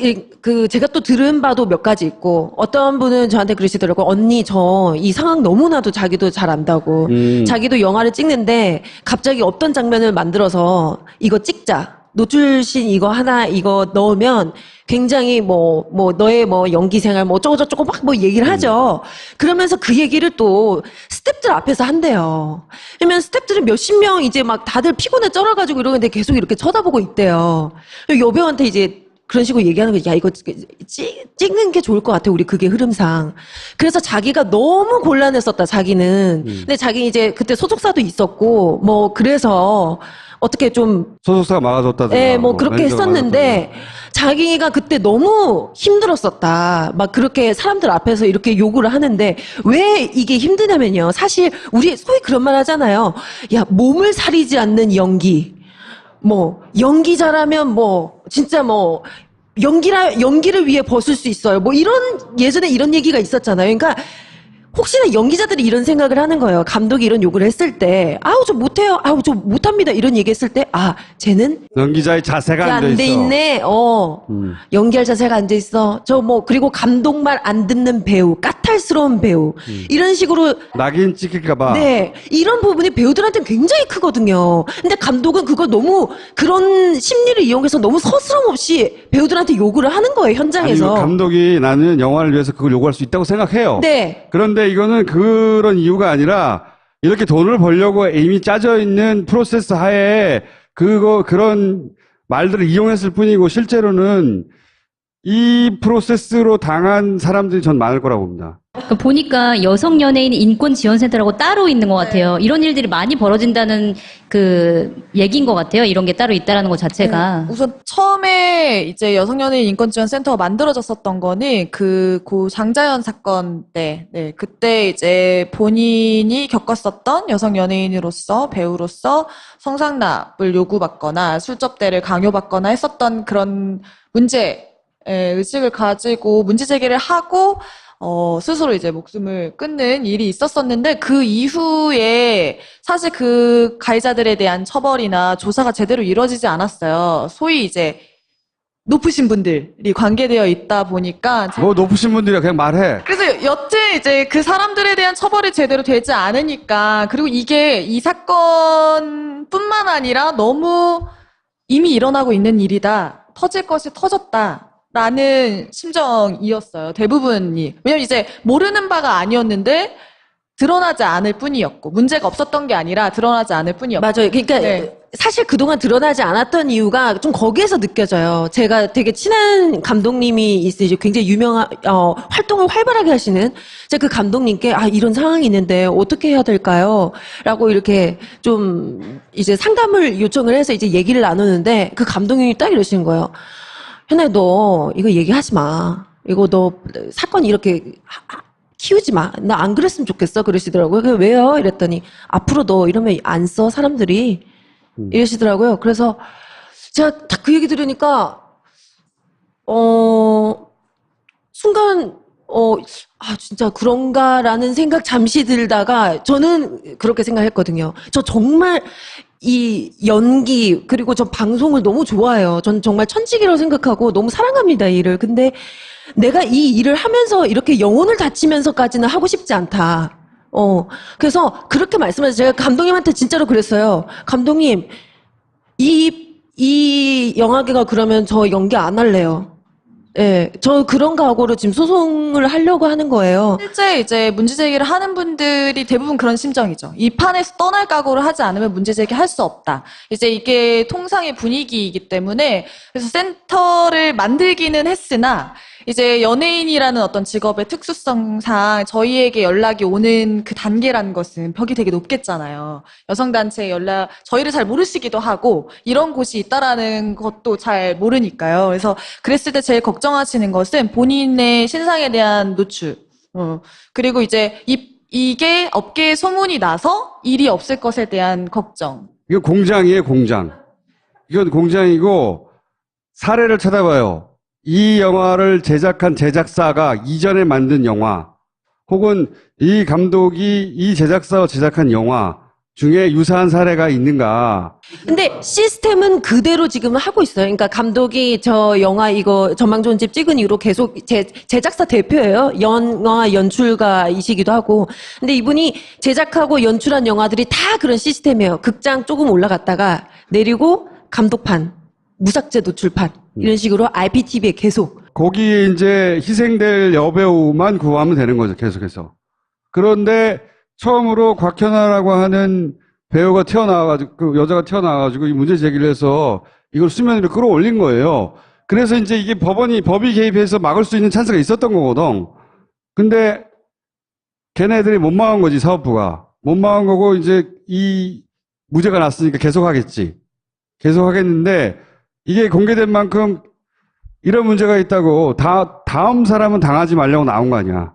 제가 또 들은 바도 몇 가지 있고, 어떤 분은 저한테 그러시더라고요. 언니, 저 이 상황 너무나도 자기도 잘 안다고. 자기도 영화를 찍는데, 갑자기 어떤 장면을 만들어서, 이거 찍자. 노출신 이거 넣으면, 굉장히 너의 연기 생활 어쩌고저쩌고 막 얘기를 하죠. 그러면서 그 얘기를 또 스태프들 앞에서 한대요. 그러면 스태프들은 몇십 명 이제 막 다들 피곤에 쩔어가지고 이러는데 계속 이렇게 쳐다보고 있대요. 여배우한테 이제 그런 식으로 얘기하는 거야. 이거 찍는 게 좋을 것 같아. 우리 그게 흐름상. 그래서 자기가 너무 곤란했었다, 자기는. 근데 자기 이제 그때 소속사도 있었고, 그래서 어떻게 좀. 소속사가 막아줬다든가. 네, 그렇게 했었는데, 자기가 그때 너무 힘들었었다. 막 그렇게 사람들 앞에서 이렇게 요구를 하는데, 왜 이게 힘드냐면요. 사실, 우리 소위 그런 말 하잖아요. 야, 몸을 사리지 않는 연기. 연기 잘하면 진짜 연기를 위해 벗을 수 있어요. 뭐 예전에 이런 얘기가 있었잖아요. 그러니까 혹시나 연기자들이 이런 생각을 하는 거예요. 감독이 이런 욕을 했을 때, 아우, 저 못해요. 아우, 저 못합니다. 이런 얘기 했을 때, 쟤는 연기자의 자세가 안 앉아 돼 있어. 있네. 연기할 자세가 앉아 있어. 그리고 감독 말 안 듣는 배우, 까탈스러운 배우. 이런 식으로 낙인 찍힐까봐. 네, 이런 부분이 배우들한테는 굉장히 크거든요. 근데 감독은 그런 심리를 이용해서 너무 서스럼 없이 배우들한테 요구를 하는 거예요, 아니, 현장에서. 감독이 나는 영화를 위해서 그걸 요구할 수 있다고 생각해요. 네. 그런데 이거는 그런 이유가 아니라 이렇게 돈을 벌려고 이미 짜져 있는 프로세스 하에 그런 말들을 이용했을 뿐이고 실제로는 이 프로세스로 당한 사람들이 전 많을 거라고 봅니다. 보니까 여성 연예인 인권 지원센터라고 따로 있는 것 같아요. 이런 일들이 많이 벌어진다는 얘기인 것 같아요. 이런 게 따로 있다라는 것 자체가. 우선 처음에 이제 여성연예인 인권지원센터가 만들어졌었던 거는 고 장자연 사건 때, 그때 이제 본인이 겪었었던 여성연예인으로서 배우로서 성상납을 요구받거나 술접대를 강요받거나 했었던 그런 의식을 가지고 문제 제기를 하고 스스로 이제 목숨을 끊는 일이 있었었는데 그 이후에 사실 그 가해자들에 대한 처벌이나 조사가 제대로 이루어지지 않았어요. 소위 이제 높으신 분들이 관계되어 있다 보니까 뭐 높으신 분들이 그냥 말해. 그래서 여튼 이제 그 사람들에 대한 처벌이 제대로 되지 않으니까 그리고 이게 이 사건뿐만 아니라 너무 이미 일어나고 있는 일이다. 터질 것이 터졌다. 라는 심정이었어요. 대부분이. 왜냐면 이제 모르는 바가 아니었는데 드러나지 않을 뿐이었고 문제가 없었던 게 아니라 드러나지 않을 뿐이었고. 맞아요. 그러니까 사실 그동안 드러나지 않았던 이유가 좀 거기에서 느껴져요. 제가 되게 친한 감독님이 있으시죠. 굉장히 유명한 활동을 활발하게 하시는 제가 그 감독님께 이런 상황이 있는데 어떻게 해야 될까요? 라고 이렇게 좀 이제 상담을 요청을 해서 이제 얘기를 나누는데 그 감독님이 딱 이러시는 거예요. 현아야, 너 이거 얘기하지 마. 이거 너 사건 이렇게 키우지 마. 나 안 그랬으면 좋겠어. 그러시더라고요. 그래서 왜요? 이랬더니 앞으로 너 이러면 안 써 사람들이 이러시더라고요. 그래서 제가 딱 그 얘기 들으니까 순간 진짜 그런가라는 생각 잠시 들다가 저는 그렇게 생각했거든요. 저 정말 이 연기 그리고 저 방송을 너무 좋아해요. 전 정말 천직이라고 생각하고 너무 사랑합니다, 이 일을. 근데 내가 이 일을 하면서 이렇게 영혼을 다치면서까지는 하고 싶지 않다. 그래서 그렇게 말씀하셔서 제가 감독님한테 진짜로 그랬어요. 감독님, 이 영화계가 그러면 저 연기 안 할래요. 예, 저 그런 각오로 지금 소송을 하려고 하는 거예요. 실제 이제 문제 제기를 하는 분들이 대부분 그런 심정이죠. 이 판에서 떠날 각오를 하지 않으면 문제 제기할 수 없다. 이제 이게 통상의 분위기이기 때문에 그래서 센터를 만들기는 했으나 이제 연예인이라는 어떤 직업의 특수성상 저희에게 연락이 오는 그 단계라는 것은 벽이 되게 높겠잖아요. 여성단체 연락, 저희를 잘 모르시기도 하고 이런 곳이 있다라는 것도 잘 모르니까요. 그래서 그랬을 때 제일 걱정하시는 것은 본인의 신상에 대한 노출. 그리고 이제 이게 업계에 소문이 나서 일이 없을 것에 대한 걱정. 이거 공장이에요, 공장. 이건 공장이고 사례를 찾아봐요. 이 영화를 제작한 제작사가 이전에 만든 영화 혹은 이 감독이 이 제작사가 제작한 영화 중에 유사한 사례가 있는가? 근데 시스템은 그대로 지금 하고 있어요. 그러니까 감독이 저 영화 이거 전망좋은 집 찍은 이후로 계속 제작사 대표예요. 영화 연출가이시기도 하고. 근데 이분이 제작하고 연출한 영화들이 다 그런 시스템이에요. 극장 조금 올라갔다가 내리고 감독판, 무삭제 노출판 이런 식으로 IPTV에 계속. 거기에 이제 희생될 여배우만 구하면 되는 거죠, 계속해서. 그런데 처음으로 곽현아라고 하는 배우가 튀어나와가지고, 그 여자가 튀어나와가지고 이 문제 제기를 해서 이걸 수면 위로 끌어올린 거예요. 그래서 이제 이게 법이 개입해서 막을 수 있는 찬스가 있었던 거거든. 근데 걔네들이 못 막은 거지, 사업부가. 못 막은 거고 이제 이 무죄가 났으니까 계속 하겠지. 계속 하겠는데 이게 공개된 만큼 이런 문제가 있다고 다 다음 사람은 당하지 말려고 나온 거 아니야.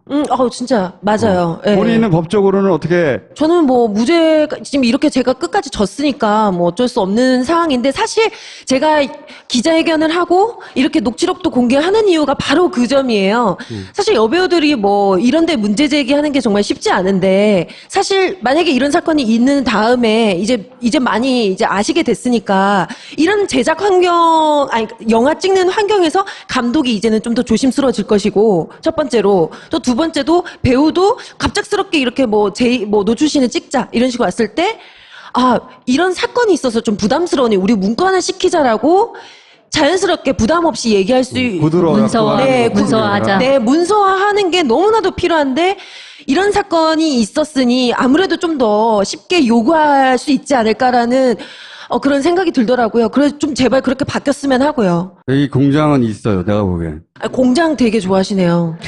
진짜 맞아요. 예. 본인은 법적으로는 어떻게 저는 뭐 무죄 지금 이렇게 제가 끝까지 졌으니까 뭐 어쩔 수 없는 상황인데 사실 제가 기자회견을 하고 이렇게 녹취록도 공개하는 이유가 바로 그 점이에요. 사실 여배우들이 뭐 이런데 문제 제기하는 게 정말 쉽지 않은데 사실 만약에 이런 사건이 있는 다음에 이제 많이 이제 아시게 됐으니까 이런 제작 환경 아니 영화 찍는 환경에서 감독이 이제는 좀 더 조심스러워질 것이고 첫 번째로 또 두 번째도 배우도 갑작스럽게 이렇게 뭐 노출신을 찍자 이런 식으로 왔을 때 이런 사건이 있어서 좀 부담스러우니 우리 문구 하나 시키자라고 자연스럽게 부담 없이 얘기할 수 부드러워 문서화하자. 네, 문서화하는 게 너무나도 필요한데 이런 사건이 있었으니 아무래도 좀 더 쉽게 요구할 수 있지 않을까라는 그런 생각이 들더라고요. 그래서 좀 제발 그렇게 바뀌었으면 하고요. 이 공장은 있어요. 내가 보기엔. 공장 되게 좋아하시네요.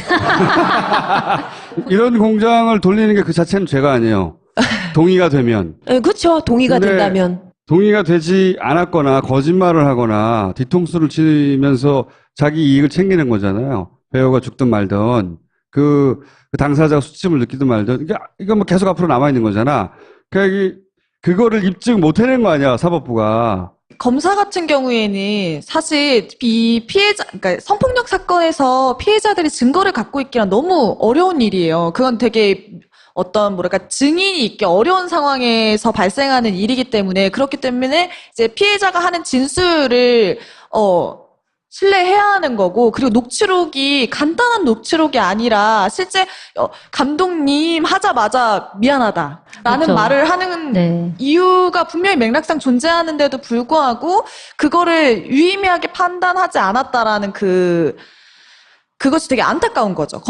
이런 공장을 돌리는 게 그 자체는 죄가 아니에요. 동의가 되면. 네, 그렇죠. 동의가 근데 된다면. 동의가 되지 않았거나 거짓말을 하거나 뒤통수를 치면서 자기 이익을 챙기는 거잖아요. 배우가 죽든 말든 그 당사자가 수치심을 느끼든 말든 이거 뭐 계속 앞으로 남아 있는 거잖아. 그러니까 그거를 입증 못 해낸 거 아니야 사법부가. 검사 같은 경우에는 사실 이 피해자, 그러니까 성폭력 사건에서 피해자들이 증거를 갖고 있기란 너무 어려운 일이에요. 그건 되게 증인이 있기 어려운 상황에서 발생하는 일이기 때문에, 그렇기 때문에 이제 피해자가 하는 진술을, 신뢰해야 하는 거고, 그리고 녹취록이 간단한 녹취록이 아니라 실제 감독님 하자마자 미안하다 라는 그렇죠. 말을 하는 네. 이유가 분명히 맥락상 존재하는데도 불구하고 그거를 유의미하게 판단하지 않았다라는 그것이 되게 안타까운 거죠.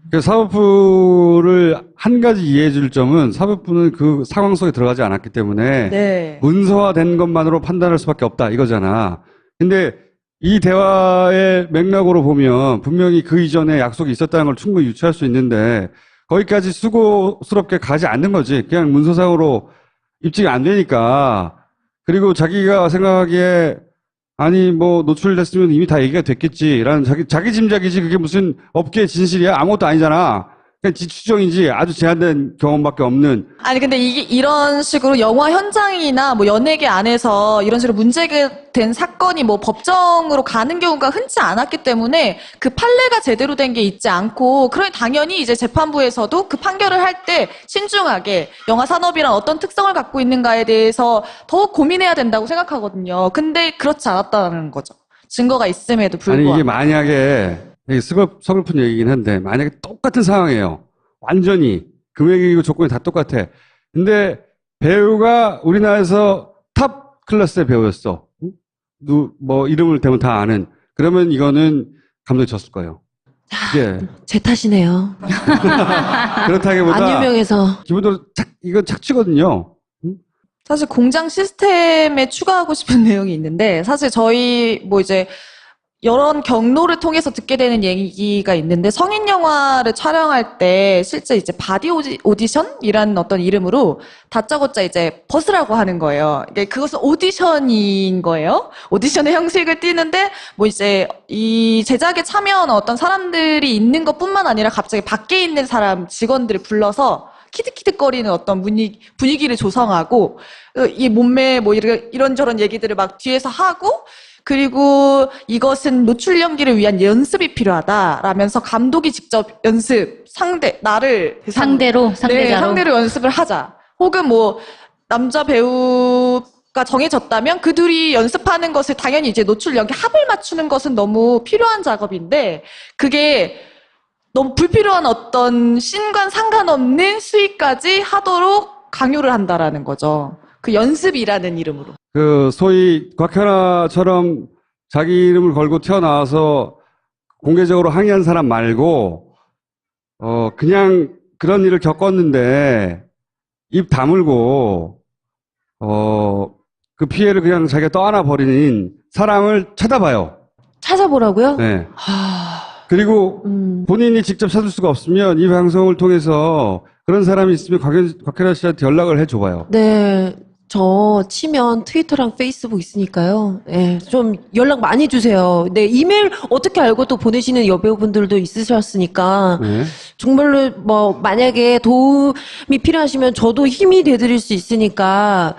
그 사법부를 한 가지 이해해 줄 점은 사법부는 그 상황 속에 들어가지 않았기 때문에 네. 문서화된 것만으로 판단할 수밖에 없다 이거잖아. 근데 이 대화의 맥락으로 보면 분명히 그 이전에 약속이 있었다는 걸 충분히 유추할 수 있는데 거기까지 수고스럽게 가지 않는 거지. 그냥 문서상으로 입증이 안 되니까. 그리고 자기가 생각하기에 아니 뭐 노출됐으면 이미 다 얘기가 됐겠지라는 자기 짐작이지. 그게 무슨 업계의 진실이야? 아무것도 아니잖아. 그냥 지 추정이지. 아주 제한된 경험밖에 없는. 아니 근데 이게 이런 식으로 영화 현장이나 뭐 연예계 안에서 이런 식으로 문제가 된 사건이 뭐 법정으로 가는 경우가 흔치 않았기 때문에 그 판례가 제대로 된 게 있지 않고, 그러니 당연히 이제 재판부에서도 그 판결을 할 때 신중하게 영화 산업이란 어떤 특성을 갖고 있는가에 대해서 더 고민해야 된다고 생각하거든요. 근데 그렇지 않았다는 거죠. 증거가 있음에도 불구하고. 아니 이게 만약에 이게 서글픈 얘기긴 한데 만약에 똑같은 상황이에요. 완전히 금액이고 조건이 다 똑같아. 근데 배우가 우리나라에서 탑 클래스의 배우였어. 뭐 이름을 대면 다 아는. 그러면 이거는 감독이 졌을 거예요. 예. 제 탓이네요. 그렇다기보다 안 유명해서. 기본적으로 이건 착취거든요. 사실 공장 시스템에 추가하고 싶은 내용이 있는데, 사실 저희 뭐 이제 여러 경로를 통해서 듣게 되는 얘기가 있는데, 성인 영화를 촬영할 때 실제 이제 바디 오디션이라는 어떤 이름으로 다짜고짜 이제 벗으라고 하는 거예요. 그것은 오디션인 거예요. 오디션의 형식을 띠는데 뭐 이제 이 제작에 참여한 어떤 사람들이 있는 것뿐만 아니라 갑자기 밖에 있는 사람 직원들을 불러서 키득키득거리는 어떤 분위기를 조성하고, 이 몸매 뭐 이런저런 얘기들을 막 뒤에서 하고, 그리고 이것은 노출 연기를 위한 연습이 필요하다라면서 감독이 직접 나를 상대자로 연습을 하자. 혹은 뭐 남자 배우가 정해졌다면 그 둘이 연습하는 것을 당연히 이제 노출 연기 합을 맞추는 것은 너무 필요한 작업인데, 그게 너무 불필요한 어떤 씬과 상관없는 수익까지 하도록 강요를 한다라는 거죠. 그 연습이라는 이름으로. 그 소위 곽현아처럼 자기 이름을 걸고 튀어나와서 공개적으로 항의한 사람 말고 그냥 그런 일을 겪었는데 입 다물고 그 피해를 그냥 자기가 떠안아 버리는 사람을 찾아봐요. 찾아보라고요? 네. 그리고 본인이 직접 찾을 수가 없으면 이 방송을 통해서 그런 사람이 있으면 곽현아 씨한테 연락을 해줘봐요. 네. 저 치면 트위터랑 페이스북 있으니까요. 예, 좀 연락 많이 주세요. 네, 이메일 어떻게 알고 또 보내시는 여배우분들도 있으셨으니까 네. 정말로 뭐 만약에 도움이 필요하시면 저도 힘이 돼드릴 수 있으니까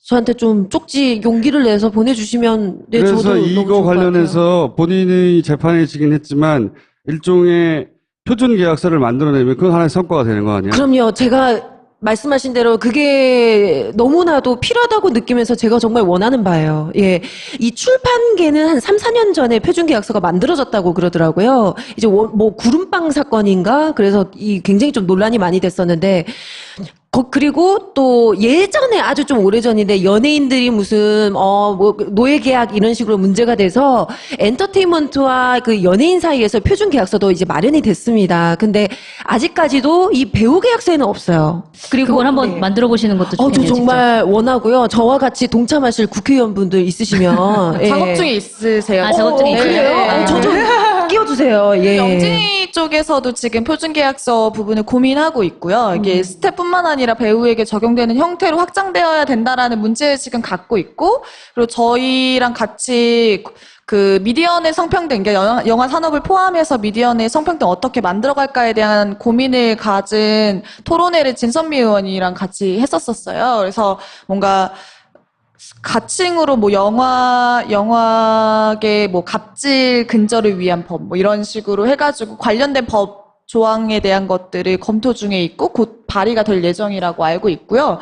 저한테 좀 쪽지 용기를 내서 보내주시면 네, 그래서 저도 너무 이거 좋을 것 같아요. 관련해서 본인이 재판에 지긴 했지만 일종의 표준 계약서를 만들어내면 그건 하나의 성과가 되는 거 아니에요? 그럼요. 제가 말씀하신 대로 그게 너무나도 필요하다고 느끼면서 제가 정말 원하는 바예요. 예. 이 출판계는 한 3, 4년 전에 표준계약서가 만들어졌다고 그러더라고요. 이제 뭐 구름빵 사건인가? 그래서 이 굉장히 좀 논란이 많이 됐었는데 그리고 또 예전에 아주 좀 오래전인데 연예인들이 무슨 뭐 노예 계약 이런 식으로 문제가 돼서 엔터테인먼트와 그 연예인 사이에서 표준 계약서도 이제 마련이 됐습니다. 근데 아직까지도 이 배우 계약서에는 없어요. 그리고 그걸 한번 네. 만들어 보시는 것도 저 좋겠네요. 직접. 정말 원하고요. 저와 같이 동참하실 국회의원분들 있으시면 예. 작업중에 있으세요. 아, 작업중에 있어요? 그래요? 저 좀 끼워주세요. 예. 영진이 쪽에서도 지금 표준계약서 부분을 고민하고 있고요. 이게 스태프뿐만 아니라 배우에게 적용되는 형태로 확장되어야 된다라는 문제의식은 갖고 있고, 그리고 저희랑 같이 그 미디어 내 성평등, 그러니까 영화 산업을 포함해서 미디어 내 성평등 어떻게 만들어갈까에 대한 고민을 가진 토론회를 진선미 의원이랑 같이 했었어요. 그래서 뭔가 가칭으로 뭐 영화계 뭐 갑질 근절을 위한 법 뭐 이런 식으로 해가지고 관련된 법 조항에 대한 것들을 검토 중에 있고 곧 발의가 될 예정이라고 알고 있고요.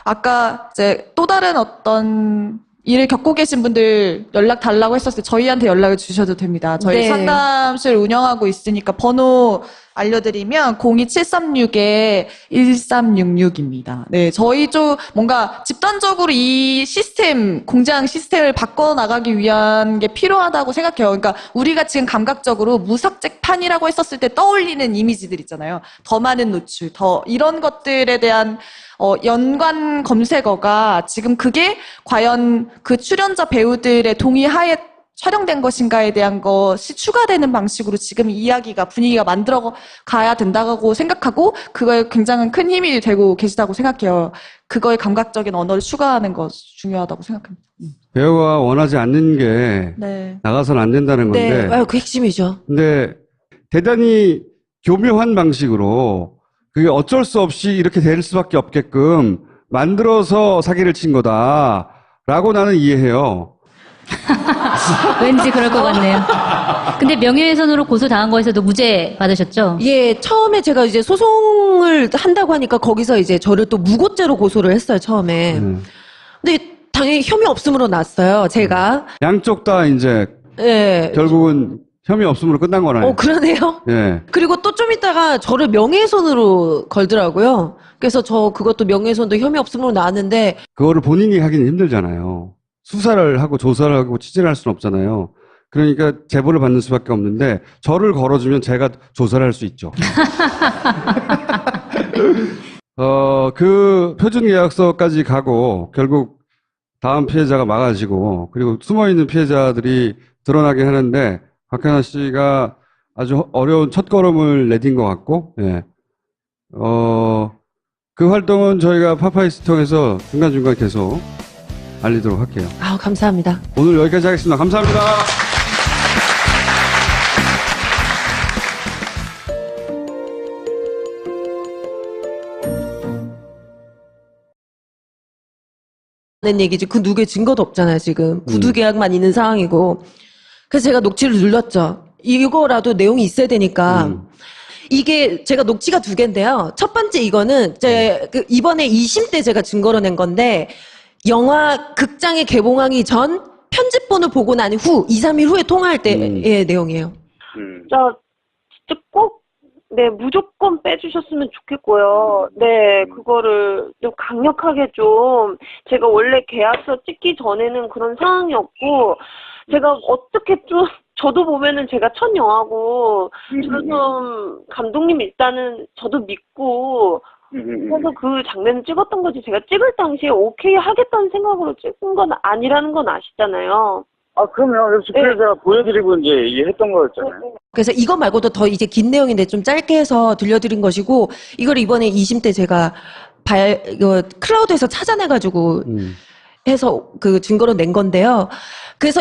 아까 이제 또 다른 어떤 일을 겪고 계신 분들 연락 달라고 했었을 때 저희한테 연락을 주셔도 됩니다. 저희 네. 상담실 운영하고 있으니까 번호 알려드리면 02736-1366입니다. 네, 저희 쪽 뭔가 집단적으로 이 시스템, 공장 시스템을 바꿔나가기 위한 게 필요하다고 생각해요. 그러니까 우리가 지금 감각적으로 무삭제판이라고 했었을 때 떠올리는 이미지들 있잖아요. 더 많은 노출, 이런 것들에 대한 연관 검색어가 지금 그게 과연 그 출연자 배우들의 동의하에 촬영된 것인가에 대한 것이 추가되는 방식으로 지금 이야기가 분위기가 만들어 가야 된다고 생각하고 그거에 굉장히 큰 힘이 되고 계시다고 생각해요. 그거에 감각적인 언어를 추가하는 것 중요하다고 생각합니다. 배우가 원하지 않는 게 네. 나가서는 안 된다는 건데. 네, 그 핵심이죠. 근데 대단히 교묘한 방식으로 그게 어쩔 수 없이 이렇게 될 수밖에 없게끔 만들어서 사기를 친 거다라고 나는 이해해요. 왠지 그럴 것 같네요. 근데 명예훼손으로 고소당한 거에서도 무죄 받으셨죠? 예, 처음에 제가 이제 소송을 한다고 하니까 거기서 이제 저를 또 무고죄로 고소를 했어요, 처음에. 근데 당연히 혐의 없음으로 났어요, 제가. 양쪽 다 이제 예. 결국은 혐의 없음으로 끝난 거나요? 그러네요. 예. 그리고 또 좀 있다가 저를 명예훼손으로 걸더라고요. 그래서 저 그것도 명예훼손도 혐의 없음으로 나왔는데 그거를 본인이 하기는 힘들잖아요. 수사를 하고 조사를 하고 취재를 할 수는 없잖아요. 그러니까 제보를 받는 수밖에 없는데 저를 걸어주면 제가 조사를 할 수 있죠. 그 표준계약서까지 가고 결국 다음 피해자가 막아지고 그리고 숨어있는 피해자들이 드러나게 하는데 박현아 씨가 아주 어려운 첫걸음을 내딘 것 같고, 예. 그 활동은 저희가 파파이스 통해서 중간중간 계속 알리도록 할게요. 감사합니다. 오늘 여기까지 하겠습니다. 감사합니다. 하는 얘기지. 그 누구의 증거도 없잖아요, 지금. 구두 계약만 있는 상황이고. 그래서 제가 녹취를 눌렀죠. 이거라도 내용이 있어야 되니까. 이게 제가 녹취가 2개인데요. 첫 번째 이거는 이번에 2심 때 제가 증거로 낸 건데 영화 극장에 개봉하기 전 편집본을 보고 난 후 2, 3일 후에 통화할 때의 내용이에요. 진짜 꼭 무조건 빼주셨으면 좋겠고요. 네, 그거를 좀 강력하게 좀, 제가 원래 계약서 찍기 전에는 그런 상황이었고, 제가 어떻게 좀, 저도 보면은 제가 첫 영화고, 저는 좀, 감독님 일단은 저도 믿고, 그래서 그 장면을 찍었던 거지, 제가 찍을 당시에 오케이 하겠다는 생각으로 찍은 건 아니라는 건 아시잖아요. 그럼요. 그래서 제가 보여드리고 이제 얘기했던 거였잖아요. 그래서 이거 말고도 더 이제 긴 내용인데 좀 짧게 해서 들려드린 것이고, 이걸 이번에 2심 때 제가 이거 클라우드에서 찾아내가지고 해서 그 증거로 낸 건데요. 그래서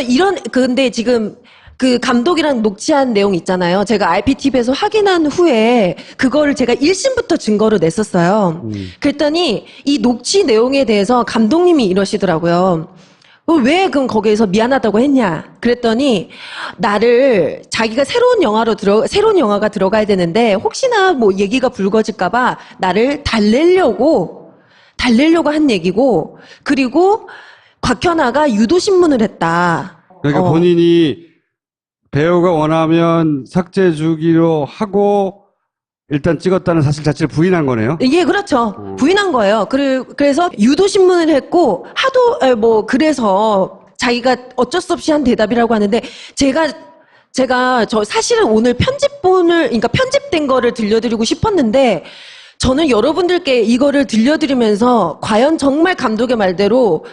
근데 지금 그 감독이랑 녹취한 내용 있잖아요. 제가 IPTV에서 확인한 후에 그거를 제가 1심부터 증거로 냈었어요. 그랬더니 이 녹취 내용에 대해서 감독님이 이러시더라고요. 왜 그럼 거기에서 미안하다고 했냐? 그랬더니 나를 자기가 새로운 영화가 들어가야 되는데 혹시나 뭐 얘기가 불거질까봐 나를 달래려고 한 얘기고, 그리고 곽현아가 유도 신문을 했다. 그러니까 본인이 배우가 원하면 삭제 주기로 하고 일단 찍었다는 사실 자체를 부인한 거네요. 예, 그렇죠. 부인한 거예요. 그래서 유도 신문을 했고 하도 그래서 자기가 어쩔 수 없이 한 대답이라고 하는데 제가 사실은 오늘 그러니까 편집된 거를 들려드리고 싶었는데 저는 여러분들께 이거를 들려드리면서 과연 정말 감독의 말대로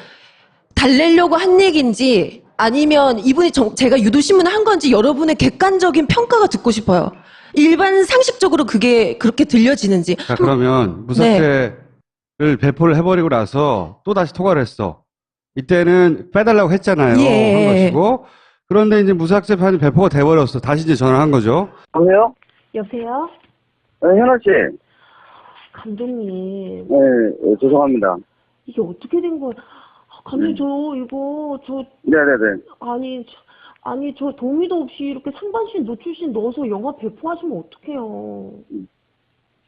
달래려고 한 얘기인지 아니면 이분이 제가 유도신문을 한 건지 여러분의 객관적인 평가가 듣고 싶어요. 일반 상식적으로 그게 그렇게 들려지는지. 자, 그러면 무삭제를 배포를 해버리고 나서 또 다시 토과를 했어. 이때는 빼달라고 했잖아요. 예. 한 것이고. 그런데 이제 무삭제판이 배포가 돼버렸어. 다시 이제 전화한 거죠. 보세요? 여보세요? 네, 현아씨. 감독님, 네, 죄송합니다. 이게 어떻게 된 거예요? 감독님, 네네네. 아니, 저 동의도 없이 이렇게 상반신, 노출신 넣어서 영화 배포하시면 어떡해요?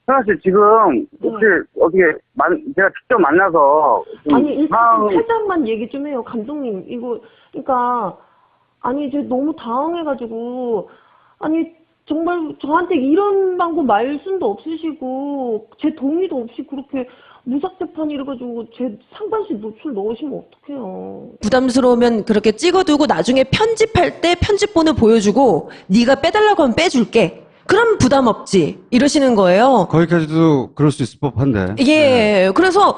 현아씨, 지금, 혹시, 어떻게, 제가 직접 만나서, 아니, 일단 살짝만 얘기 좀 해요. 감독님, 그러니까, 아니, 저 너무 당황해가지고, 아니, 정말 저한테 이런 방법 말씀도 없으시고, 제 동의도 없이 그렇게 무삭제판 이래가지고 제 상반신 노출 넣으시면 어떡해요. 부담스러우면 그렇게 찍어두고 나중에 편집할 때 편집본을 보여주고 네가 빼달라고 하면 빼줄게. 그럼 부담 없지. 이러시는 거예요. 거기까지도 그럴 수 있을 법한데. 예. 그래서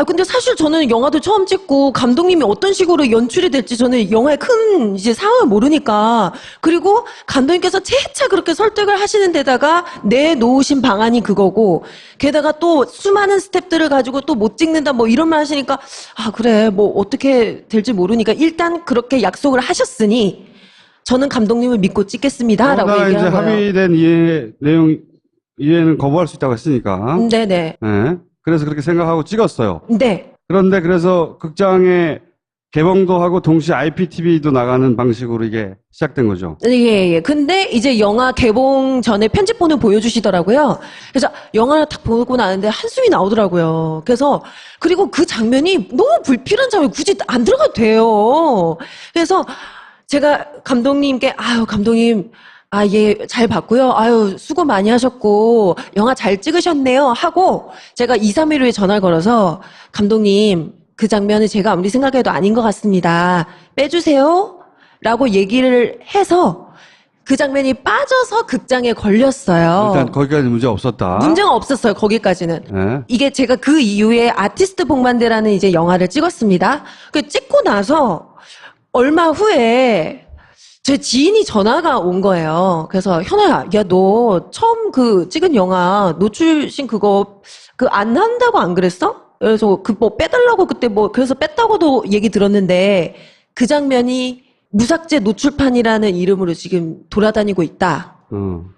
근데 사실 저는 영화도 처음 찍고 감독님이 어떤 식으로 연출이 될지 저는 영화의 큰 이제 상황을 모르니까, 그리고 감독님께서 재차 그렇게 설득을 하시는 데다가 내놓으신 방안이 그거고, 게다가 또 수많은 스텝들을 가지고 또 못 찍는다 뭐 이런 말 하시니까 그래 뭐 어떻게 될지 모르니까 일단 그렇게 약속을 하셨으니 저는 감독님을 믿고 찍겠습니다라고 그러나 이제 얘기한 거예요. 합의된 이해는 거부할 수 있다고 했으니까. 네네. 네. 그래서 그렇게 생각하고 찍었어요. 네. 그런데 그래서 극장에 개봉도 하고 동시에 IPTV도 나가는 방식으로 이게 시작된 거죠. 예. 근데 이제 영화 개봉 전에 편집본을 보여주시더라고요. 그래서 영화를 딱 보고 나는데 한숨이 나오더라고요. 그리고 그 장면이 너무 불필요한 장면, 굳이 안 들어가도 돼요. 그래서 제가 감독님께, 감독님, 예, 잘 봤고요. 수고 많이 하셨고, 영화 잘 찍으셨네요. 하고, 제가 2, 3일 후에 전화를 걸어서, 감독님, 그 장면은 제가 아무리 생각해도 아닌 것 같습니다. 빼주세요. 라고 얘기를 해서, 그 장면이 빠져서 극장에 걸렸어요. 일단 거기까지 문제 없었다. 문제가 없었어요, 거기까지는. 네. 이게 제가 그 이후에 아티스트 복만대라는 이제 영화를 찍었습니다. 찍고 나서, 얼마 후에 제 지인이 전화가 온 거예요. 그래서 현아야, 야, 너 처음 찍은 영화 노출신 그거 안 한다고 안 그랬어? 그래서 뭐 빼달라고 그때 그래서 뺐다고도 얘기 들었는데 그 장면이 무삭제 노출판이라는 이름으로 지금 돌아다니고 있다.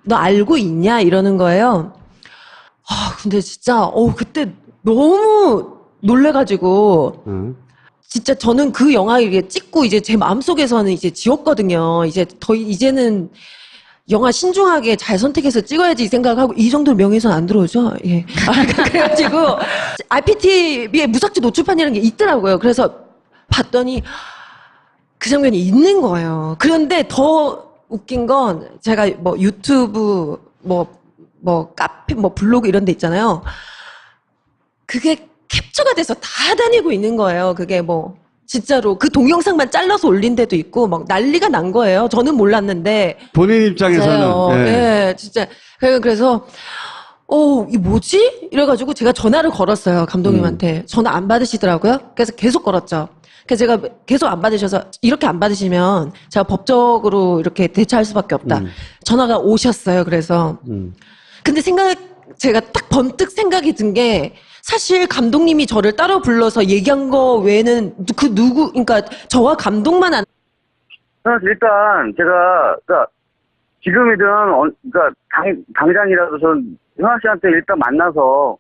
너 알고 있냐? 이러는 거예요. 근데 진짜 그때 너무 놀래가지고. 진짜 저는 그 영화 찍고 이제 제 마음속에서는 이제 지웠거든요. 이제는 영화 신중하게 잘 선택해서 찍어야지 생각하고, 이 정도 명예훼손 안 들어오죠? 예. 그래가지고 IPTV에 무삭제 노출판이라는 게 있더라고요. 그래서 봤더니 그 장면이 있는 거예요. 그런데 더 웃긴 건 제가 유튜브 카페 블로그 이런 데 있잖아요. 그게 캡처가 돼서 다 다니고 있는 거예요. 그게 진짜로 그 동영상만 잘라서 올린 데도 있고 막 난리가 난 거예요. 저는 몰랐는데. 본인 입장에서는. 네, 진짜. 그래서 이 뭐지? 이래가지고 제가 전화를 걸었어요. 감독님한테. 전화 안 받으시더라고요. 그래서 계속 걸었죠. 그래서 제가 계속 안 받으셔서, 이렇게 안 받으시면 제가 법적으로 이렇게 대처할 수밖에 없다. 전화가 오셨어요. 그래서. 근데 제가 딱 번뜩 생각이 든 게, 사실 감독님이 저를 따로 불러서 얘기한 거 외에는 그러니까 저와 감독만 안 일단 제가 그러니까 지금이든 그러니까 당장이라도 전 현아 씨한테 일단 만나서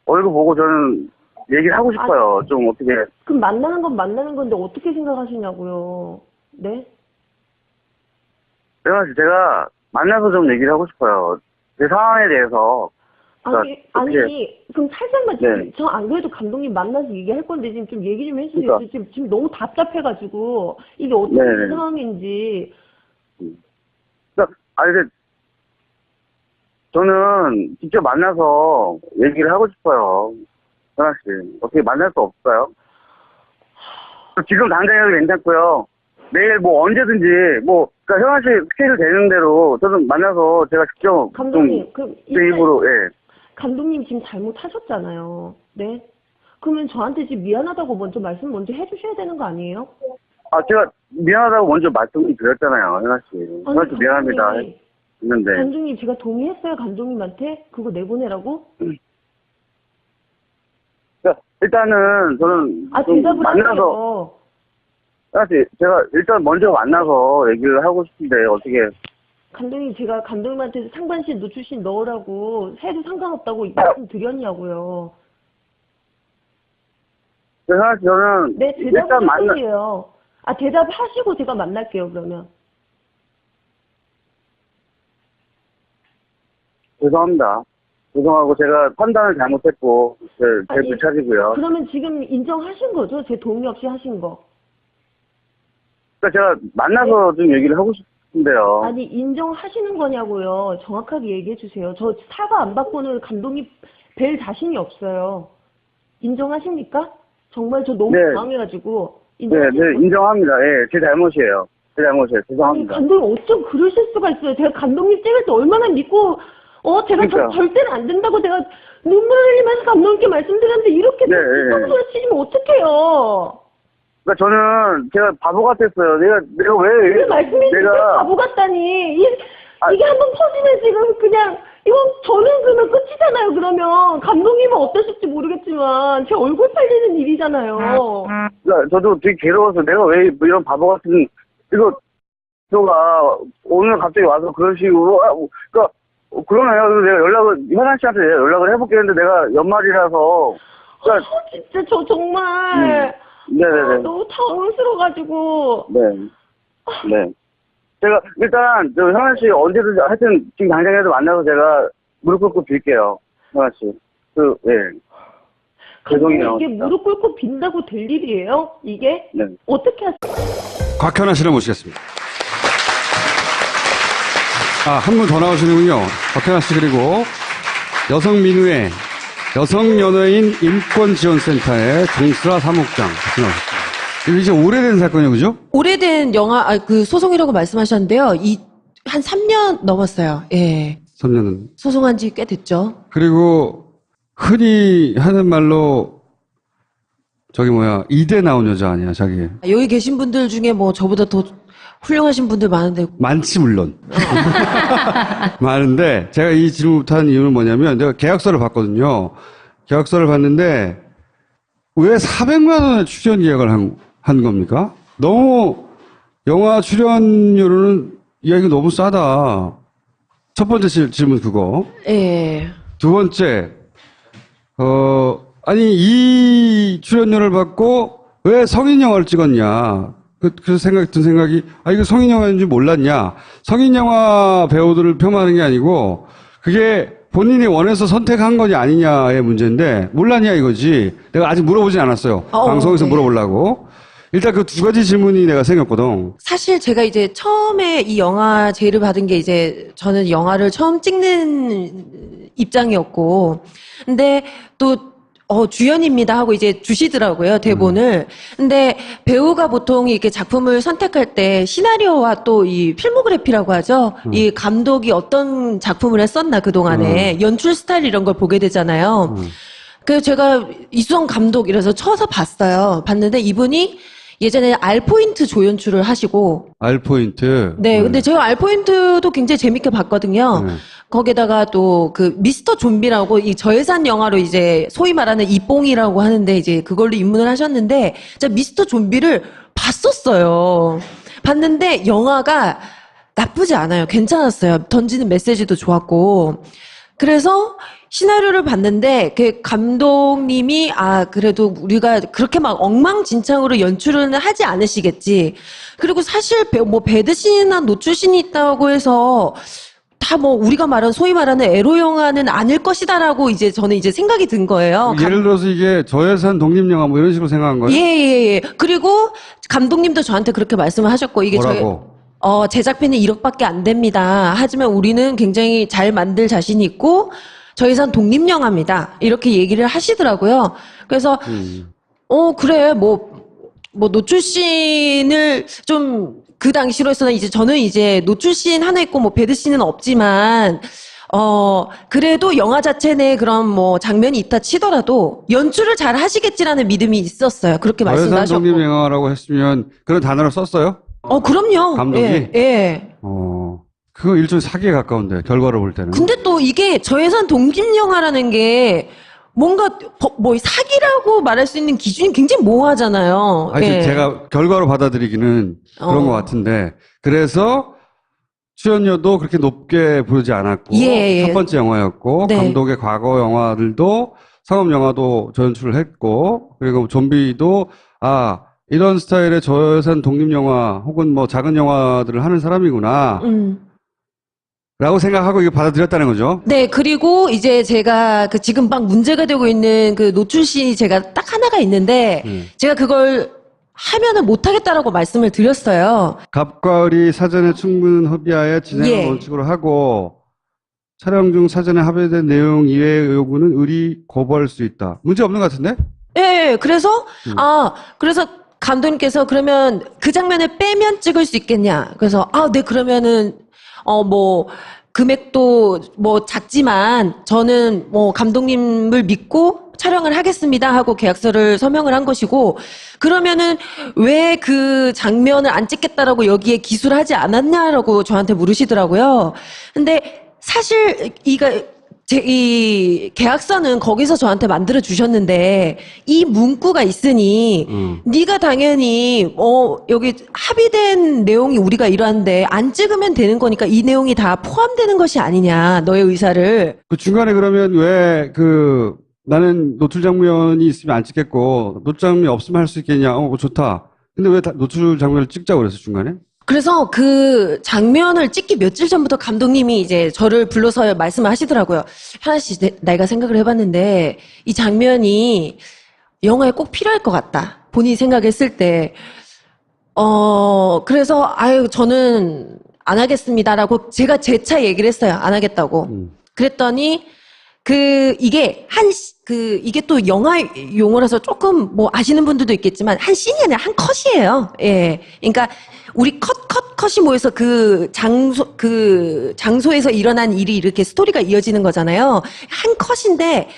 얼굴 보고 저는 얘기를 하고 싶어요. 좀 어떻게. 그럼 만나는 건 만나는 건데 어떻게 생각하시냐고요. 네? 현아 씨 제가 만나서 좀 얘기를 하고 싶어요. 제 상황에 대해서. 아니, 그럼 살짝만 지금, 네. 저 안 그래도 감독님 만나서 얘기할 건데 지금 좀 얘기 좀 해주세요. 그러니까. 지금 너무 답답해가지고, 이게 어떤 네. 상황인지. 그러니까, 근데 저는 직접 만나서 얘기를 하고 싶어요. 현아 씨. 어떻게 만날 수 없어요? 지금 당장이라도 괜찮고요. 내일 뭐 언제든지, 그러니까 현아 씨 스케줄 되는 대로 저는 만나서 제가 직접 감독님, 그럼 제 입으로, 예. 감독님 지금 잘못하셨잖아요. 네? 그러면 저한테 지금 미안하다고 먼저 말씀 해주셔야 되는 거 아니에요? 제가 미안하다고 먼저 말씀드렸잖아요, 현아 씨. 현아 씨 미안합니다. 했는데. 감독님, 제가 동의했어요, 감독님한테? 그거 내보내라고? 그러니까 일단은 저는 좀 대답을 만나서, 하세요. 현아 씨, 제가 일단 먼저 만나서 얘기를 하고 싶은데 어떻게. 감독님, 제가 감독님한테 상반신, 노출신 넣으라고 해도 상관없다고 말씀드렸냐고요. 현아 씨, 저는 네, 일단 대답을 하세요. 대답하시고 제가 만날게요, 그러면. 죄송합니다. 죄송하고 제가 판단을 잘못했고 제 불찰이고요. 그러면 지금 인정하신 거죠? 제 동의 없이 하신 거. 그러니까 제가 만나서 좀 얘기를 하고 싶은데요. 아니, 인정하시는 거냐고요. 정확하게 얘기해 주세요. 저 사과 안 받고는 감독님 뵐 자신이 없어요. 인정하십니까? 정말 저 너무 네. 당황해가지고. 네, 인정합니다. 예, 제 잘못이에요. 제 잘못이에요. 아니, 죄송합니다. 감독님 어쩜 그러실 수가 있어요. 제가 감독님 찍을 때 얼마나 믿고, 제가 그러니까요. 절대로 안 된다고 제가 눈물 흘리면서 감독님께 말씀드렸는데 이렇게 네, 똥소리 치시면 어떡해요. 그러니까 저는 제가 바보 같았어요. 내가 왜 그 말씀해 주세요. 바보 같다니. 이게 한번 터지면 지금 그냥, 이건 저는 그러면 끝이잖아요, 그러면. 감독님은 어떠실지 모르겠지만, 제 얼굴 팔리는 일이잖아요. 그러니까 저도 되게 괴로워서 내가 왜 이런 바보 같은 가 오늘 갑자기 와서 그런 식으로 그러니까 그러네요. 그래서 내가 현아 씨한테 연락을 해볼게 했는데 내가 연말이라서 그러니까 진짜 저 정말 네네네. 너무 당황스러워가지고. 네. 제가 일단 현아 씨 언제든지 하여튼 지금 당장이라도 만나서 제가 무릎 꿇고 빌게요. 현아 씨. 예. 죄송해요. 이게 진짜. 무릎 꿇고 빈다고 될 일이에요? 이게? 네. 어떻게 하세요? 곽현아 씨를 모시겠습니다. 한 분 더 나오시는군요. 곽현아 씨 그리고 여성민우회 여성연예인 인권지원센터의 정수라 사무국장 같이 나오셨습니다. 이거 이제 오래된 사건이에요, 그죠? 오래된 영화 그 소송이라고 말씀하셨는데요. 한 3년 넘었어요. 예. 3년은. 소송한 지 꽤 됐죠. 그리고 흔히 하는 말로 이대 나온 여자 아니야, 자기. 여기 계신 분들 중에 뭐 저보다 더 훌륭하신 분들 많은데. 많지 물론. 많은데 제가 이 질문부터 하는 이유는 뭐냐면 내가 계약서를 봤거든요. 계약서를 봤는데 왜 400만 원의 출연 계약을 한 겁니까? 너무 영화 출연료는 이야기가 너무 싸다. 첫 번째 질문 그거. 예. 두 번째 아니 이 출연료를 받고 왜 성인 영화를 찍었냐? 그래서 든 생각이 이거 성인 영화인지 몰랐냐? 성인 영화 배우들을 폄하하는 게 아니고 그게 본인이 원해서 선택한 거냐 아니냐의 문제인데 몰랐냐 이거지. 내가 아직 물어보진 않았어요. 방송에서 네. 물어보려고. 일단 그 두 가지 질문이 내가 생겼거든. 사실 제가 이제 처음에 이 영화 제의를 받은 게 이제 저는 영화를 처음 찍는 입장이었고, 근데 또 주연입니다 하고 이제 주시더라고요, 대본을. 근데 배우가 보통 이렇게 작품을 선택할 때 시나리오와 또 이 필모그래피라고 하죠. 이 감독이 어떤 작품을 했었나 그동안에 연출 스타일 이런 걸 보게 되잖아요. 그래서 제가 이수정 감독 이래서 쳐서 봤어요. 봤는데 이분이 예전에 알포인트 조연출을 하시고, 알포인트. 네, 근데 제가 알포인트도 굉장히 재밌게 봤거든요. 네. 거기다가 또 그 미스터 좀비라고 이 저예산 영화로 이제 소위 말하는 이뽕이라고 하는데 이제 그걸로 입문을 하셨는데, 제가 미스터 좀비를 봤었어요. 봤는데 영화가 나쁘지 않아요. 괜찮았어요. 던지는 메시지도 좋았고. 그래서 시나리오를 봤는데 그 감독님이 그래도 우리가 그렇게 막 엉망진창으로 연출은 하지 않으시겠지. 그리고 사실 뭐 배드신이나 노출신이 있다고 해서 다 뭐 우리가 말하는 소위 말하는 에로 영화는 아닐 것이다라고 이제 저는 이제 생각이 든 거예요. 예를 들어서 이게 저예산 독립영화 뭐 이런 식으로 생각한 거예요? 예. 그리고 감독님도 저한테 그렇게 말씀을 하셨고 이게 뭐라고? 제작비는 1억밖에 안 됩니다. 하지만 우리는 굉장히 잘 만들 자신이 있고 저예산 독립영화입니다. 이렇게 얘기를 하시더라고요. 그래서 그래 뭐 노출신을 좀 그 당시로서는 이제 저는 이제 노출신 하나 있고 뭐 배드신은 없지만 그래도 영화 자체 내에 그런 뭐 장면이 있다 치더라도 연출을 잘 하시겠지라는 믿음이 있었어요. 그렇게 저예산 말씀하셨고. 독립영화라고 했으면 그런 단어를 썼어요? 그럼요. 감독이? 예. 그거 일종의 사기에 가까운데, 결과로 볼 때는. 근데 또 이게 저예산 독립영화라는 게 뭔가 뭐 사기라고 말할 수 있는 기준이 굉장히 모호하잖아요. 하여튼 예. 제가 결과로 받아들이기는 그런 것 같은데, 그래서 출연료도 그렇게 높게 부르지 않았고, 예. 첫 번째 영화였고, 네. 감독의 과거 영화들도, 상업 영화도 저연출을 했고, 그리고 좀비도, 이런 스타일의 저예산 독립영화 혹은 뭐 작은 영화들을 하는 사람이구나, 라고 생각하고 이거 받아들였다는 거죠. 네, 그리고 이제 제가 그 지금 막 문제가 되고 있는 그 노출신이 제가 딱 하나가 있는데, 제가 그걸 하면은 못하겠다라고 말씀을 드렸어요. 갑과 을이 사전에 충분한 협의하에 진행을 예. 원칙으로 하고 촬영 중 사전에 합의된 내용 이외의 요구는 을이 거부할 수 있다. 문제 없는 것 같은데? 예, 그래서 그래서 감독님께서 그러면 그 장면을 빼면 찍을 수 있겠냐? 그래서 네, 그러면은 뭐 금액도 뭐 작지만 저는 뭐 감독님을 믿고 촬영을 하겠습니다 하고 계약서를 서명을 한 것이고, 그러면은 왜 그 장면을 안 찍겠다라고 여기에 기술하지 않았냐라고 저한테 물으시더라고요. 근데 사실 이 계약서는 거기서 저한테 만들어 주셨는데 이 문구가 있으니 네가 당연히 여기 합의된 내용이 우리가 이러한데 안 찍으면 되는 거니까 이 내용이 다 포함되는 것이 아니냐, 너의 의사를. 그 중간에 그러면 왜 나는 노출 장면이 있으면 안 찍겠고 노출 장면이 없으면 할 수 있겠냐? 좋다. 근데 왜 노출 장면을 찍자고 그랬어, 중간에? 그래서 그 장면을 찍기 며칠 전부터 감독님이 이제 저를 불러서 말씀을 하시더라고요. 현아 씨, 내가 생각을 해봤는데 이 장면이 영화에 꼭 필요할 것 같다. 본인이 생각했을 때. 그래서 저는 안 하겠습니다라고 제가 재차 얘기를 했어요. 안 하겠다고. 그랬더니 이게 이게 또 영화 용어라서 조금 뭐 아시는 분들도 있겠지만 한 씬이 아니라 한 컷이에요. 예. 그러니까 우리 컷이 모여서 그 장소에서 일어난 일이 이렇게 스토리가 이어지는 거잖아요. 한 컷인데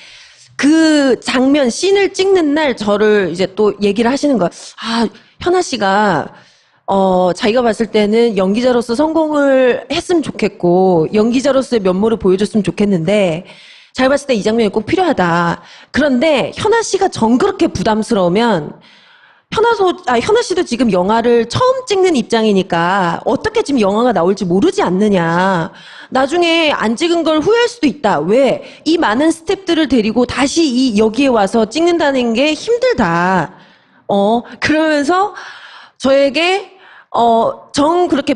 그 장면 씬을 찍는 날 저를 이제 또 얘기를 하시는 거야. 현아 씨가 자기가 봤을 때는 연기자로서 성공을 했으면 좋겠고 연기자로서의 면모를 보여줬으면 좋겠는데 잘 봤을 때 이 장면이 꼭 필요하다. 그런데 현아 씨가 정그렇게 부담스러우면 현아 씨도 지금 영화를 처음 찍는 입장이니까 어떻게 지금 영화가 나올지 모르지 않느냐. 나중에 안 찍은 걸 후회할 수도 있다. 왜? 이 많은 스태프들을 데리고 다시 여기에 와서 찍는다는 게 힘들다. 그러면서 저에게 정 그렇게